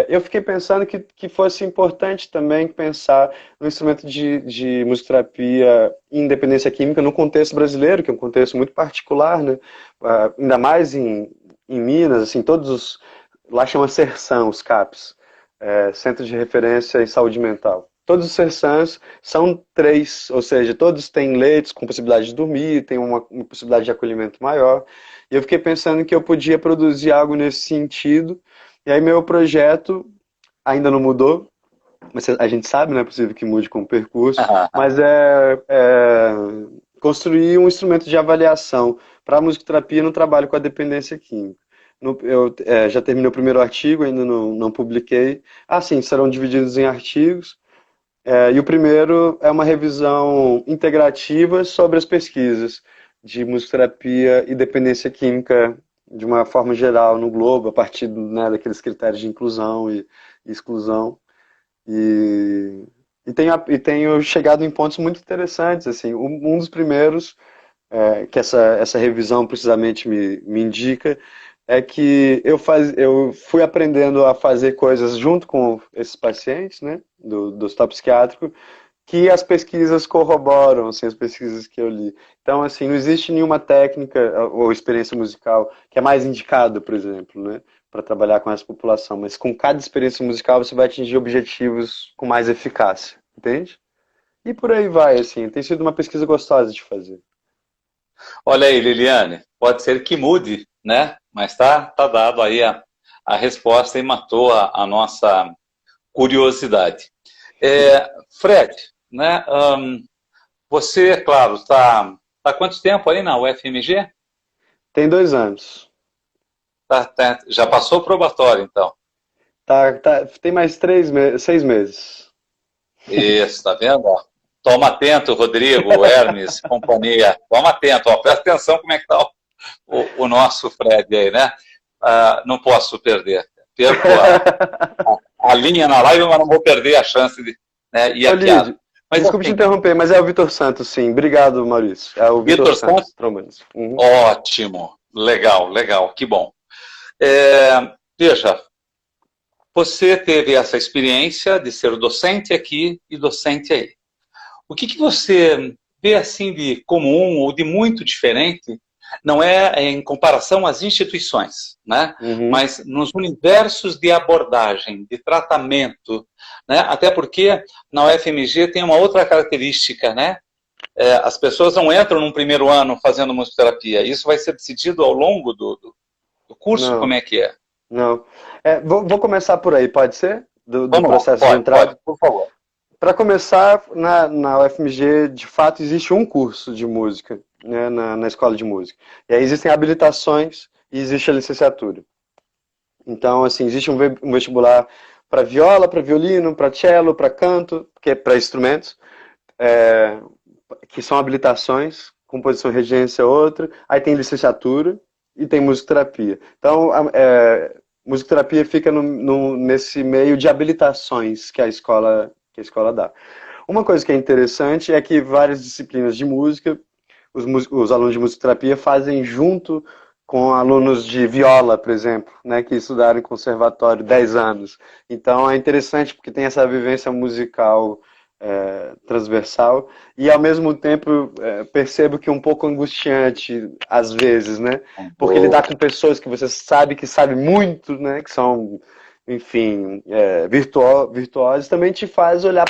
eu fiquei pensando que fosse importante também pensar no instrumento de musicoterapia e independência química no contexto brasileiro, que é um contexto muito particular, né? Ainda mais em Minas, assim, lá chama Sersan, os CAPs, Centro de Referência em Saúde Mental. Todos os Sersans são 3, ou seja, todos têm leitos com possibilidade de dormir, tem uma possibilidade de acolhimento maior. E eu fiquei pensando que eu podia produzir algo nesse sentido. E aí meu projeto ainda não mudou, mas a gente sabe, não é possível que mude com o percurso, mas é construir um instrumento de avaliação para a musicoterapia no trabalho com a dependência química. Eu já terminei o primeiro artigo, ainda não publiquei. Sim, serão divididos em artigos. E o primeiro é uma revisão integrativa sobre as pesquisas de musicoterapia e dependência química de uma forma geral no globo, a partir, né, daqueles critérios de inclusão e exclusão. E tenho chegado em pontos muito interessantes. Assim, um dos primeiros que essa revisão precisamente me indica é que eu fui aprendendo a fazer coisas junto com esses pacientes, né, do hospital psiquiátrico, que as pesquisas corroboram, assim, as pesquisas que eu li. Então, assim, não existe nenhuma técnica ou experiência musical que é mais indicada, por exemplo, né, para trabalhar com essa população, mas com cada experiência musical você vai atingir objetivos com mais eficácia, entende? E por aí vai, assim, tem sido uma pesquisa gostosa de fazer. Olha aí, Liliane, pode ser que mude, né? Mas tá dado aí a resposta e matou a nossa curiosidade. Fred, né? Você, claro, está há quanto tempo aí na UFMG? Tem 2 anos. Já passou o probatório, então. Tem mais 6 meses. Isso, tá vendo? Ó, toma atento, Rodrigo, Hermes, companhia. Toma atento, ó, presta atenção como é que está o nosso Fred aí, né? Não posso perder. Perco a linha na live, mas não vou perder a chance de, né, e a piada. Mas, desculpe te interromper, mas é o Vitor Santos, sim. Obrigado, Maurício. É o Vitor Santos Tromanes. Uhum. Ótimo, legal, que bom. Veja, você teve essa experiência de ser docente aqui e docente aí. O que você vê assim de comum ou de muito diferente, não é em comparação às instituições, né? Uhum. Mas nos universos de abordagem, de tratamento, né? Até porque na UFMG tem uma outra característica, né? As pessoas não entram num primeiro ano fazendo musicoterapia, isso vai ser decidido ao longo do curso, não, como é que é? Não. Vou começar por aí, pode ser? Do processo pode, de entrada? Pode, por favor. Para começar, na UFMG, de fato, existe um curso de música, né, na escola de música. E aí existem habilitações e existe a licenciatura. Então, assim, existe um vestibular para viola, para violino, para cello, para canto, que é para instrumentos, que são habilitações composição e regência é outra, aí tem licenciatura e tem musicoterapia. Então, musicoterapia fica nesse meio de habilitações que a escola dá. Uma coisa que é interessante é que várias disciplinas de música, os alunos de musicoterapia fazem junto com alunos de viola, por exemplo, né, que estudaram em conservatório 10 anos. Então é interessante porque tem essa vivência musical transversal e ao mesmo tempo percebo que é um pouco angustiante às vezes, né? Porque lidar com pessoas que você sabe que sabe muito, né? Que são, enfim, virtuosos, também te faz olhar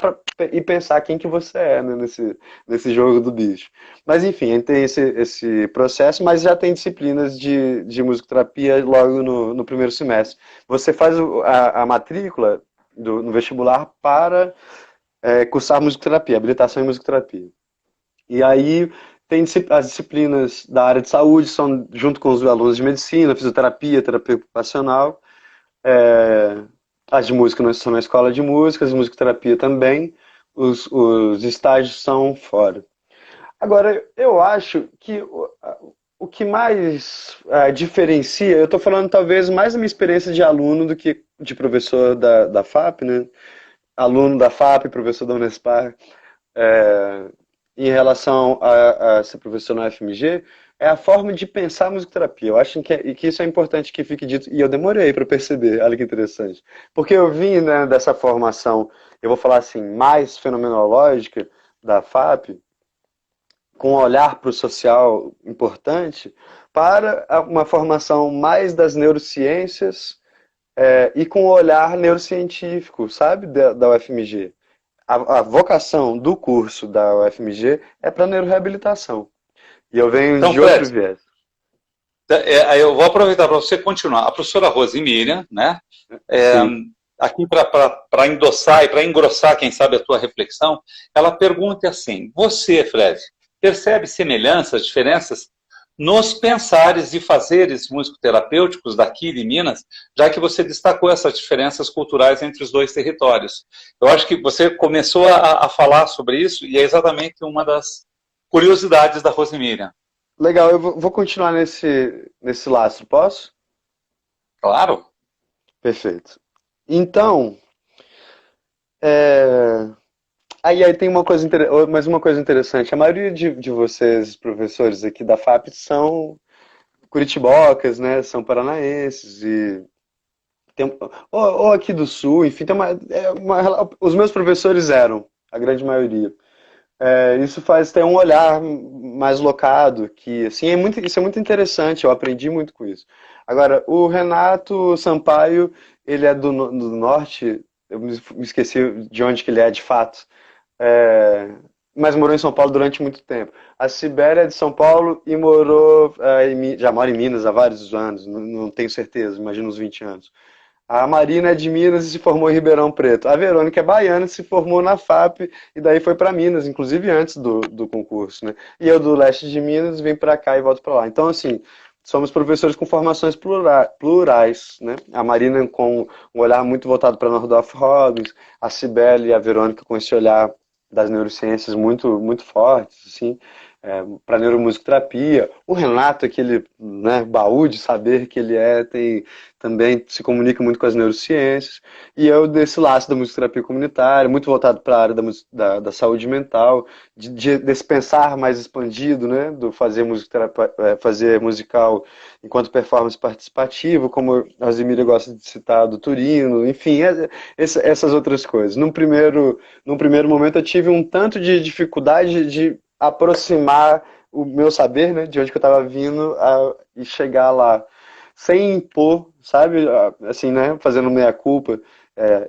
e pensar quem que você é, né? Nesse jogo do bicho. Mas enfim, tem esse processo, mas já tem disciplinas de musicoterapia logo no primeiro semestre. Você faz a matrícula no vestibular para cursar musicoterapia, habilitação em musicoterapia. E aí tem as disciplinas da área de saúde, são junto com os alunos de medicina, fisioterapia, terapia ocupacional. As de música são na escola de música, as de musicoterapia também. Os estágios são fora. Agora, eu acho que o que mais diferencia, eu estou falando talvez mais da minha experiência de aluno do que de professor da FAP, né? Aluno da FAP, professor da Unespar, em relação a ser professor na UFMG, é a forma de pensar a musicoterapia. Eu acho que isso é importante que fique dito, e eu demorei para perceber, olha que interessante. Porque eu vim, né, dessa formação, eu vou falar assim, mais fenomenológica da FAP, com um olhar para o social importante, para uma formação mais das neurociências e com um olhar neurocientífico, sabe, da UFMG. A vocação do curso da UFMG é para neuroreabilitação. E eu venho Então, de outro Fred, viés. eu vou aproveitar para você continuar. A professora Rosimíria, né? Aqui para endossar e para engrossar, quem sabe, a tua reflexão, ela pergunta assim: você, Fred, percebe semelhanças, diferenças nos pensares e fazeres musicoterapêuticos daqui de Minas, já que você destacou essas diferenças culturais entre os dois territórios? Eu acho que você começou a falar sobre isso e é exatamente uma das curiosidades da Rosimíria. Legal, eu vou continuar nesse lastro, posso? Claro. Perfeito. Então, é, aí tem mais uma coisa interessante. A maioria de vocês, professores aqui da FAP, são curitibocas, né? São paranaenses e ou aqui do Sul, enfim, os meus professores eram, a grande maioria. Isso faz ter um olhar mais locado, que assim, isso é muito interessante, eu aprendi muito com isso. Agora, o Renato Sampaio, ele é do norte, eu me esqueci de onde que ele é de fato, é, mas morou em São Paulo durante muito tempo. A Sibéria é de São Paulo e já mora em Minas há vários anos, não tenho certeza, imagino uns 20 anos. A Marina é de Minas e se formou em Ribeirão Preto. A Verônica é baiana e se formou na FAP e daí foi para Minas, inclusive antes do concurso, né? E eu do leste de Minas vim para cá e volto para lá. Então, assim, somos professores com formações plurais, né? A Marina com um olhar muito voltado para Nordorf Robbins, a Cibele e a Verônica com esse olhar das neurociências muito, muito fortes, assim, para neuromusicoterapia. O Renato, aquele, né, baú de saber que ele também se comunica muito com as neurociências. E eu desse laço da musicoterapia comunitária, muito voltado para a área da saúde mental, desse pensar mais expandido, né, do fazer musical enquanto performance participativa, como a Rosemira gosta de citar, do Turino, enfim, essas outras coisas. Num primeiro momento eu tive um tanto de dificuldade de aproximar o meu saber, né, de onde que eu estava vindo e chegar lá, sem impor, sabe, assim, né, fazendo meia-culpa,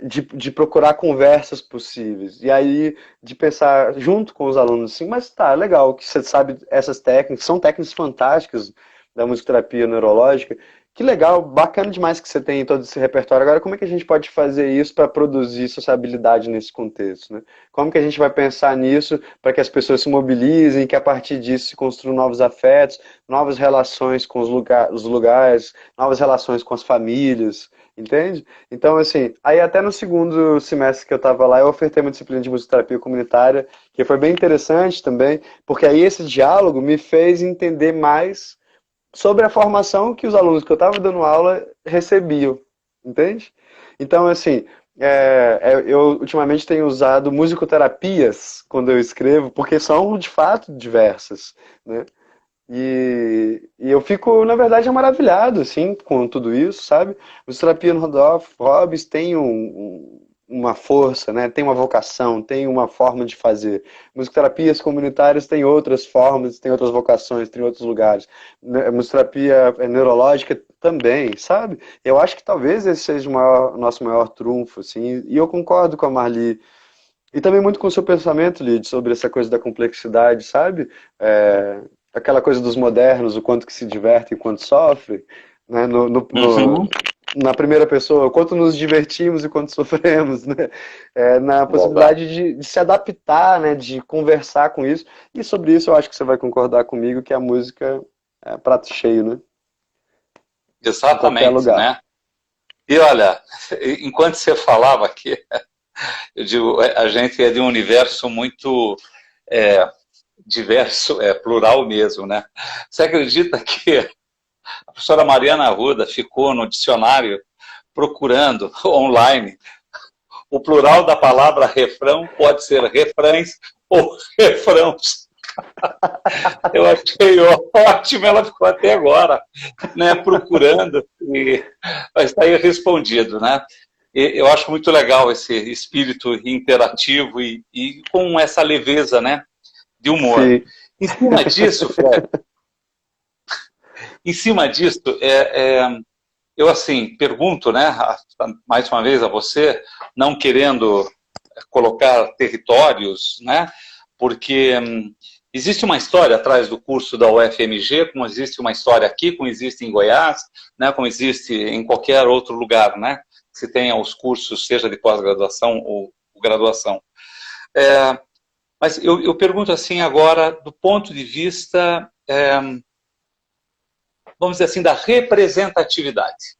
de procurar conversas possíveis. E aí, de pensar junto com os alunos assim, mas tá, legal que você sabe essas técnicas, são técnicas fantásticas da musicoterapia neurológica. Que legal, bacana demais que você tem todo esse repertório. Agora, como é que a gente pode fazer isso para produzir sociabilidade nesse contexto, né? Como que a gente vai pensar nisso para que as pessoas se mobilizem, que a partir disso se construam novos afetos, novas relações com os lugares, novas relações com as famílias, Entende? Então, assim, aí até no segundo semestre que eu estava lá, eu ofertei uma disciplina de musicoterapia comunitária, que foi bem interessante também, porque aí esse diálogo me fez entender mais sobre a formação que os alunos que eu estava dando aula recebiam, entende? Então, assim, eu ultimamente tenho usado musicoterapias quando eu escrevo, porque são de fato diversas, né? E eu fico, na verdade, maravilhado, assim, com tudo isso, sabe? Musicoterapia no Rodolfo Robbins tem uma força, né? Tem uma vocação, tem uma forma de fazer. Musicoterapias comunitárias têm outras formas, têm outras vocações, têm outros lugares. Musicoterapia neurológica também, sabe? Eu acho que talvez esse seja o nosso maior trunfo, assim, e eu concordo com a Marli. E também muito com o seu pensamento, Lid, sobre essa coisa da complexidade, sabe? É, aquela coisa dos modernos, o quanto que se diverte e o quanto sofre, né? Uhum. Na primeira pessoa, o quanto nos divertimos e quanto sofremos, né? É, na Verdade. possibilidade de se adaptar, né? De conversar com isso. E sobre isso eu acho que você vai concordar comigo que a música é prato cheio, né? Em qualquer Exatamente, lugar. né? E olha, enquanto você falava aqui, eu digo, a gente é de um universo muito é, diverso, plural mesmo, né? Você acredita que a professora Mariana Arruda ficou no dicionário procurando online o plural da palavra refrão pode ser refrães ou refrãos? Eu achei ótimo, ela ficou até agora, né, procurando e está aí respondido, né? Eu acho muito legal esse espírito interativo e com essa leveza, né, de humor. Sim. Em cima disso, Fred, em cima disso, eu assim pergunto, né, mais uma vez a você, não querendo colocar territórios, né, porque existe uma história atrás do curso da UFMG, como existe uma história aqui, como existe em Goiás, né, como existe em qualquer outro lugar, né, que se tenha os cursos, seja de pós-graduação ou graduação. É, mas eu pergunto assim agora, do ponto de vista, vamos dizer assim, da representatividade.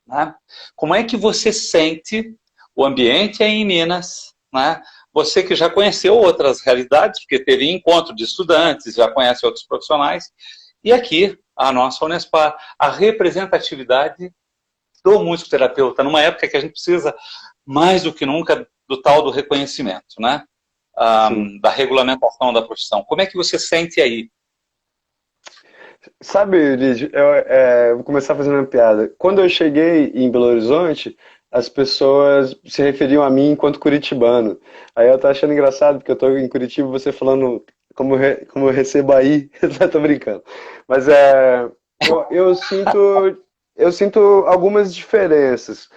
Né? Como é que você sente o ambiente aí em Minas? Né? Você que já conheceu outras realidades, porque teve encontro de estudantes, já conhece outros profissionais, e aqui, a nossa Unespar, a representatividade do musicoterapeuta, numa época que a gente precisa, mais do que nunca, do tal do reconhecimento, né? Sim. Da regulamentação da profissão. Como é que você sente aí? Sabe, Lídio, vou começar fazendo uma piada. Quando eu cheguei em Belo Horizonte, as pessoas se referiam a mim enquanto curitibano. Aí eu tô achando engraçado, porque eu tô em Curitiba, você falando como eu recebo aí. Eu tô brincando. Mas eu sinto algumas diferenças.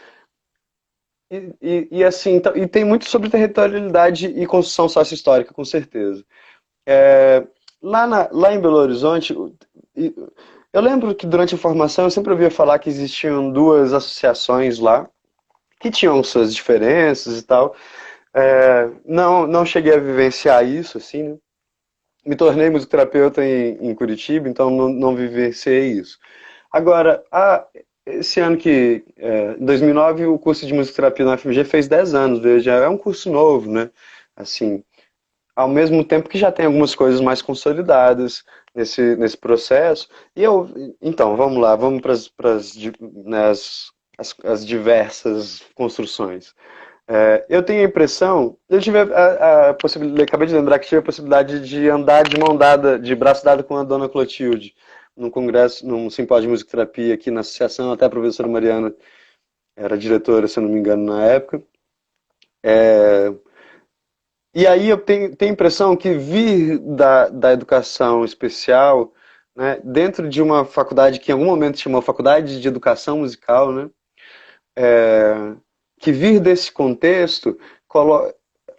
E assim, e tem muito sobre territorialidade e construção sócio-histórica, com certeza. Lá em Belo Horizonte, eu lembro que durante a formação eu sempre ouvia falar que existiam duas associações lá, que tinham suas diferenças e tal. Não cheguei a vivenciar isso, assim, né? Me tornei musicoterapeuta em Curitiba, então não vivenciei isso. Agora, esse ano em 2009, o curso de musicoterapia na UFMG fez 10 anos, veja, é um curso novo, né? Assim, ao mesmo tempo que já tem algumas coisas mais consolidadas nesse processo. Então, vamos lá, vamos para as diversas construções. Eu tenho a impressão, eu tive a possibilidade, acabei de lembrar que tive a possibilidade de andar de mão dada, de braço dado com a dona Clotilde, num congresso, num simpósio de musicoterapia aqui na associação, até a professora Mariana era diretora, se eu não me engano, na época. E aí eu tenho a impressão que vir da educação especial, né, dentro de uma faculdade que em algum momento chamou Faculdade de Educação Musical, né, que vir desse contexto,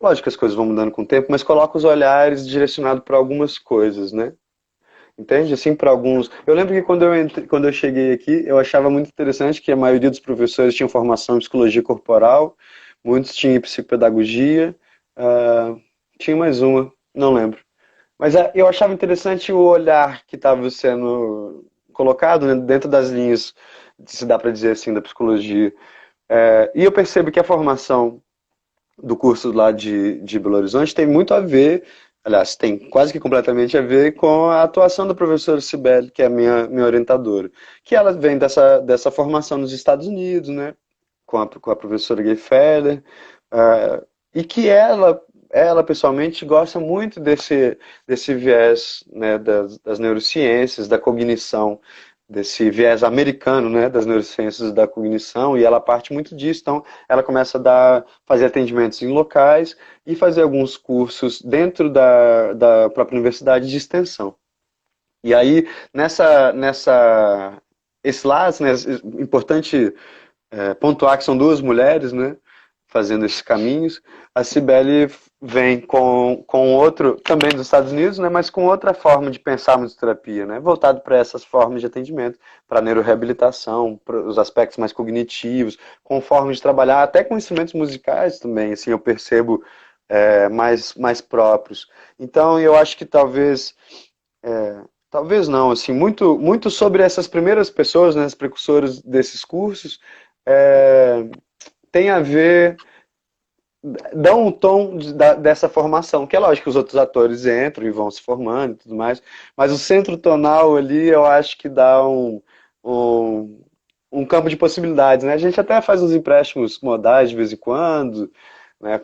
lógico que as coisas vão mudando com o tempo, mas coloca os olhares direcionados para algumas coisas, né? Entende? Assim, para alguns. Eu lembro que quando eu cheguei aqui, eu achava muito interessante que a maioria dos professores tinham formação em psicologia corporal, muitos tinham em psicopedagogia, ah, tinha mais uma, não lembro. Mas eu achava interessante o olhar que estava sendo colocado, né, dentro das linhas se dá para dizer assim, da psicologia. E eu percebo que a formação do curso lá de Belo Horizonte tem muito a ver, aliás, tem quase que completamente a ver com a atuação da professora Cibele, que é a minha orientadora, que ela vem dessa formação nos Estados Unidos, né, com a professora Gay Feller, e que ela pessoalmente gosta muito desse viés, né, das neurociências, da cognição, desse viés americano, né, das neurociências da cognição, e ela parte muito disso. Então, ela começa a fazer atendimentos em locais e fazer alguns cursos dentro da própria universidade de extensão. E aí, esse laço, né, é importante pontuar que são duas mulheres, né, fazendo esses caminhos. A Cibele vem com outro, também dos Estados Unidos, né, mas com outra forma de pensar a musicoterapia, né, voltado para essas formas de atendimento, para a neuroreabilitação, para os aspectos mais cognitivos, com formas de trabalhar, até com instrumentos musicais também, assim, eu percebo mais próprios. Então, eu acho que talvez não, assim, muito sobre essas primeiras pessoas, né, as precursoras desses cursos, é, tem a ver, dá um tom dessa formação, que é lógico que os outros atores entram e vão se formando e tudo mais, mas o centro tonal ali eu acho que dá um, um campo de possibilidades, né? A gente até faz uns empréstimos modais de vez em quando, né?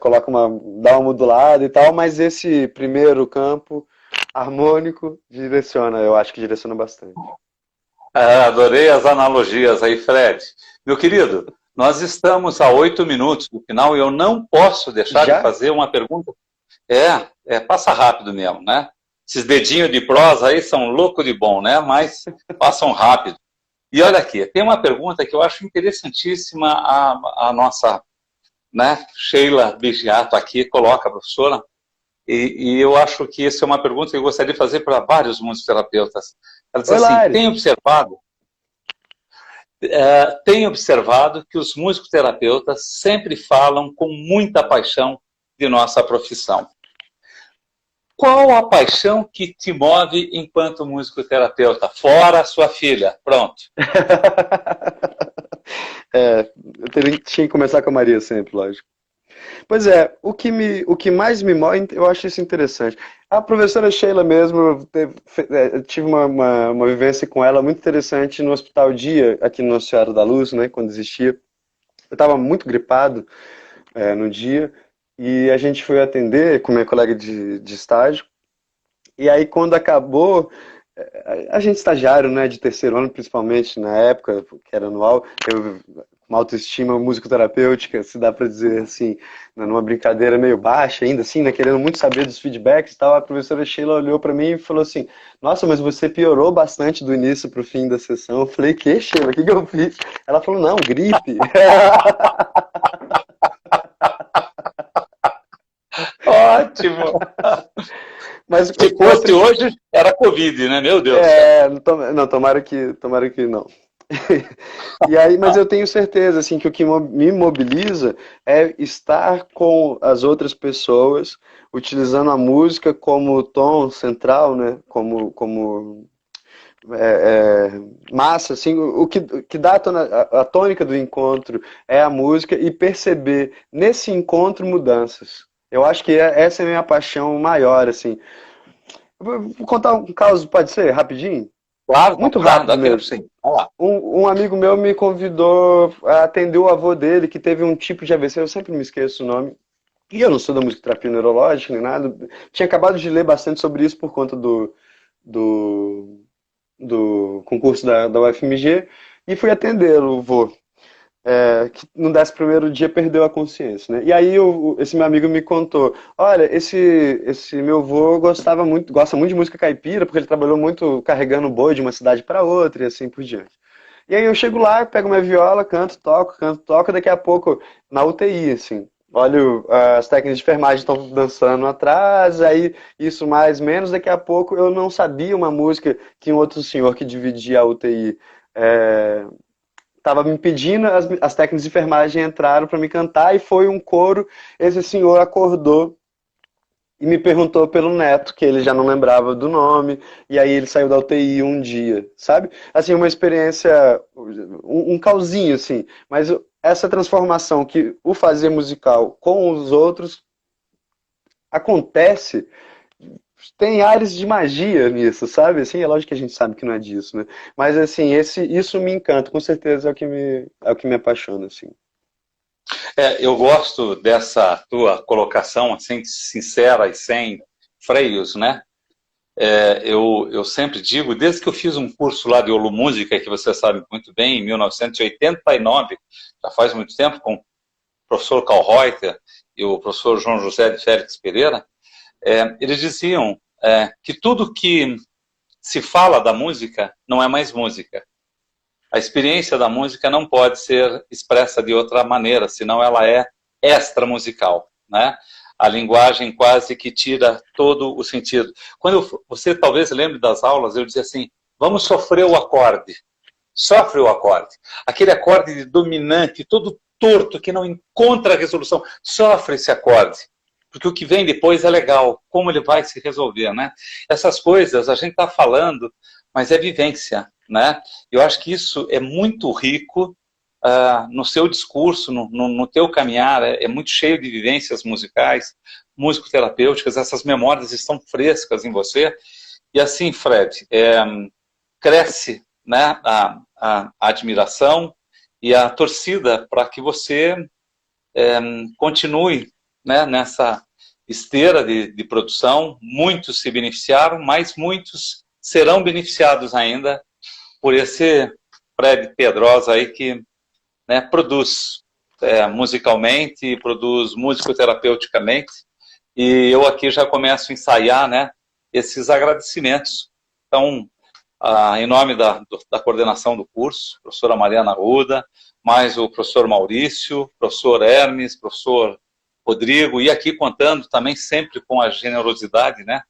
Dá uma modulada e tal, mas esse primeiro campo harmônico eu acho que direciona bastante. Adorei as analogias aí, Fred. Meu querido, nós estamos a 8 minutos do final e eu não posso deixar de fazer uma pergunta. Passa rápido mesmo, né? Esses dedinhos de prosa aí são louco de bom, né? Mas passam rápido. E olha aqui, tem uma pergunta que eu acho interessantíssima, a nossa, né, Sheila Bigiato aqui coloca, professora, e eu acho que essa é uma pergunta que eu gostaria de fazer para vários musicoterapeutas. Ela diz assim, tem observado que os musicoterapeutas sempre falam com muita paixão de nossa profissão. Qual a paixão que te move enquanto musicoterapeuta? Fora a sua filha. Pronto. Eu tinha que começar com a Maria sempre, lógico. Pois é, o que mais me move, eu acho isso interessante. A professora Sheila mesmo, eu tive uma vivência com ela muito interessante no Hospital Dia, aqui no Nossa Senhora da Luz, né, quando existia. Eu estava muito gripado no dia, e a gente foi atender com minha colega de estágio, e aí quando acabou, a gente estagiário, né, de terceiro ano, principalmente na época, que era anual, uma autoestima musicoterapêutica, se dá para dizer assim, numa brincadeira meio baixa ainda, assim, né, querendo muito saber dos feedbacks e tal, a professora Sheila olhou para mim e falou assim, nossa, mas você piorou bastante do início pro fim da sessão. Eu falei, que, Sheila, o que eu fiz? Ela falou, não, gripe. Ótimo! Mas se fosse hoje, era Covid, né? Meu Deus. Não, tomara que não. E aí, mas eu tenho certeza assim, que o que me mobiliza é estar com as outras pessoas, utilizando a música como tom central, né? Como massa, assim, o que dá a tônica do encontro é a música e perceber nesse encontro mudanças. Eu acho que essa é a minha paixão maior, assim. Vou contar um caso, pode ser, rapidinho? Claro, Muito rápido mesmo. Sim. Um amigo meu me convidou a atender o avô dele, que teve um tipo de AVC, eu sempre me esqueço o nome. E eu não sou da musicoterapia neurológica nem nada. Tinha acabado de ler bastante sobre isso por conta do, do concurso da UFMG e fui atendê-lo, o vô. Que no 11º dia perdeu a consciência, né? E aí esse meu amigo me contou, olha, esse meu avô gosta muito de música caipira, porque ele trabalhou muito carregando boi de uma cidade para outra e assim por diante. E aí eu chego lá, pego minha viola, canto, toco, daqui a pouco, na UTI, assim, olho as técnicas de enfermagem estão dançando atrás, aí isso mais, menos, daqui a pouco eu não sabia uma música que um outro senhor que dividia a UTI estava me pedindo, as técnicas de enfermagem entraram para me cantar e foi um coro. Esse senhor acordou e me perguntou pelo neto, que ele já não lembrava do nome, e aí ele saiu da UTI um dia, sabe? Assim, uma experiência, um causinho, assim, mas essa transformação que o fazer musical com os outros acontece, tem áreas de magia nisso, sabe? Assim, é lógico que a gente sabe que não é disso, né? Mas assim, isso me encanta, com certeza é o que me apaixona, assim. Eu gosto dessa tua colocação, assim, sincera e sem freios, né? Eu sempre digo, desde que eu fiz um curso lá de holomúsica, que você sabe muito bem, em 1989, já faz muito tempo, com o professor Karl Reuter e o professor João José de Félix Pereira, eles diziam que tudo que se fala da música não é mais música. A experiência da música não pode ser expressa de outra maneira, senão ela é extramusical, né? A linguagem quase que tira todo o sentido. Quando você talvez lembre das aulas, eu dizia assim, vamos sofrer o acorde. Sofre o acorde. Aquele acorde dominante, todo torto, que não encontra resolução. Sofre esse acorde. Porque o que vem depois é legal. Como ele vai se resolver, né? Essas coisas a gente está falando, mas é vivência, né? Eu acho que isso é muito rico no seu discurso, no teu caminhar, é muito cheio de vivências musicais, musicoterapêuticas, essas memórias estão frescas em você. E assim, Fred, cresce, né, a admiração e a torcida para que você continue, né, nessa esteira de produção. Muitos se beneficiaram, mas muitos serão beneficiados ainda por esse Fred Pedrosa aí que, né, produz musicalmente, produz musicoterapeuticamente, e eu aqui já começo a ensaiar, né, esses agradecimentos. Então, em nome da coordenação do curso, professora Mariana Arruda, mais o professor Maurício, professor Hermes, professor Rodrigo, e aqui contando também sempre com a generosidade, né,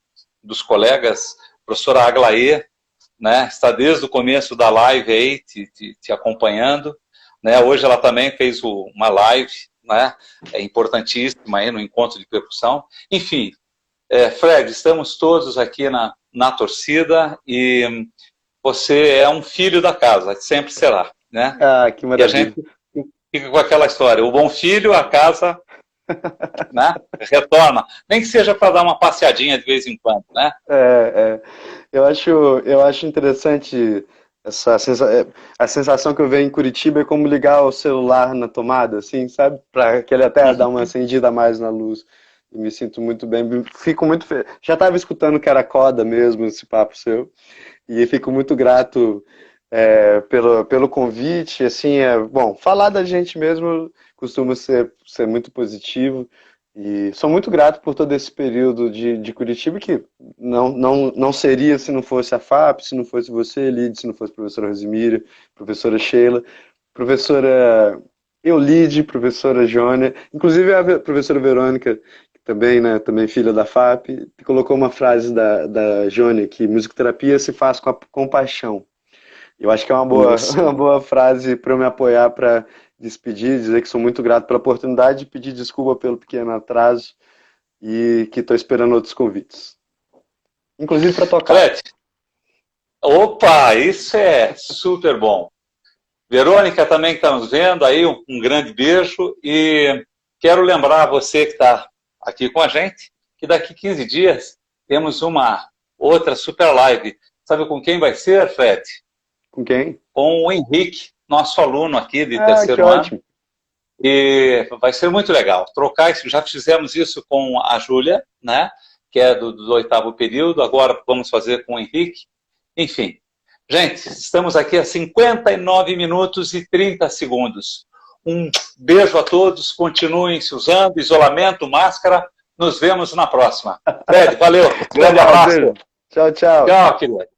dos colegas, professora Aglaê, né, está desde o começo da live aí, te acompanhando, né, hoje ela também fez uma live, né, importantíssima aí no encontro de percussão. Enfim, Fred, estamos todos aqui na torcida e você é um filho da casa, sempre será, né? Ah, que maravilha. E a gente fica com aquela história, o bom filho, a casa, né, retorna, nem que seja para dar uma passeadinha de vez em quando, né? Eu acho interessante a sensação que eu vejo em Curitiba é como ligar o celular na tomada, assim, sabe? Para que ele até dá uma acendida a mais na luz. E me sinto muito bem, fico muito feliz. Já estava escutando que era coda mesmo esse papo seu, e fico muito grato pelo convite. Assim, bom, falar da gente mesmo costuma ser muito positivo. E sou muito grato por todo esse período de Curitiba, que não seria se não fosse a FAP, se não fosse você, Lid, se não fosse a professora Rosemira, professora Sheila, professora Eulide, professora Jônia, inclusive a professora Verônica, que também, né, também filha da FAP, colocou uma frase da Jônia, que musicoterapia se faz com a compaixão. Eu acho que é uma boa frase para eu me apoiar para despedir, dizer que sou muito grato pela oportunidade e pedir desculpa pelo pequeno atraso e que estou esperando outros convites. Inclusive para tocar. Fred, opa, isso é super bom. Verônica também que está nos vendo aí, um grande beijo e quero lembrar você que está aqui com a gente que daqui 15 dias temos uma outra super live. Sabe com quem vai ser, Fred? Com quem? Com o Henrique, nosso aluno aqui de terceiro ano. Ótimo. E vai ser muito legal. Trocar isso, já fizemos isso com a Júlia, né? Que é do 8º período, agora vamos fazer com o Henrique. Enfim, gente, estamos aqui a 59 minutos e 30 segundos. Um beijo a todos, continuem se usando, isolamento, máscara. Nos vemos na próxima. Fred, valeu. Grande abraço. Tchau, tchau. Tchau, querido.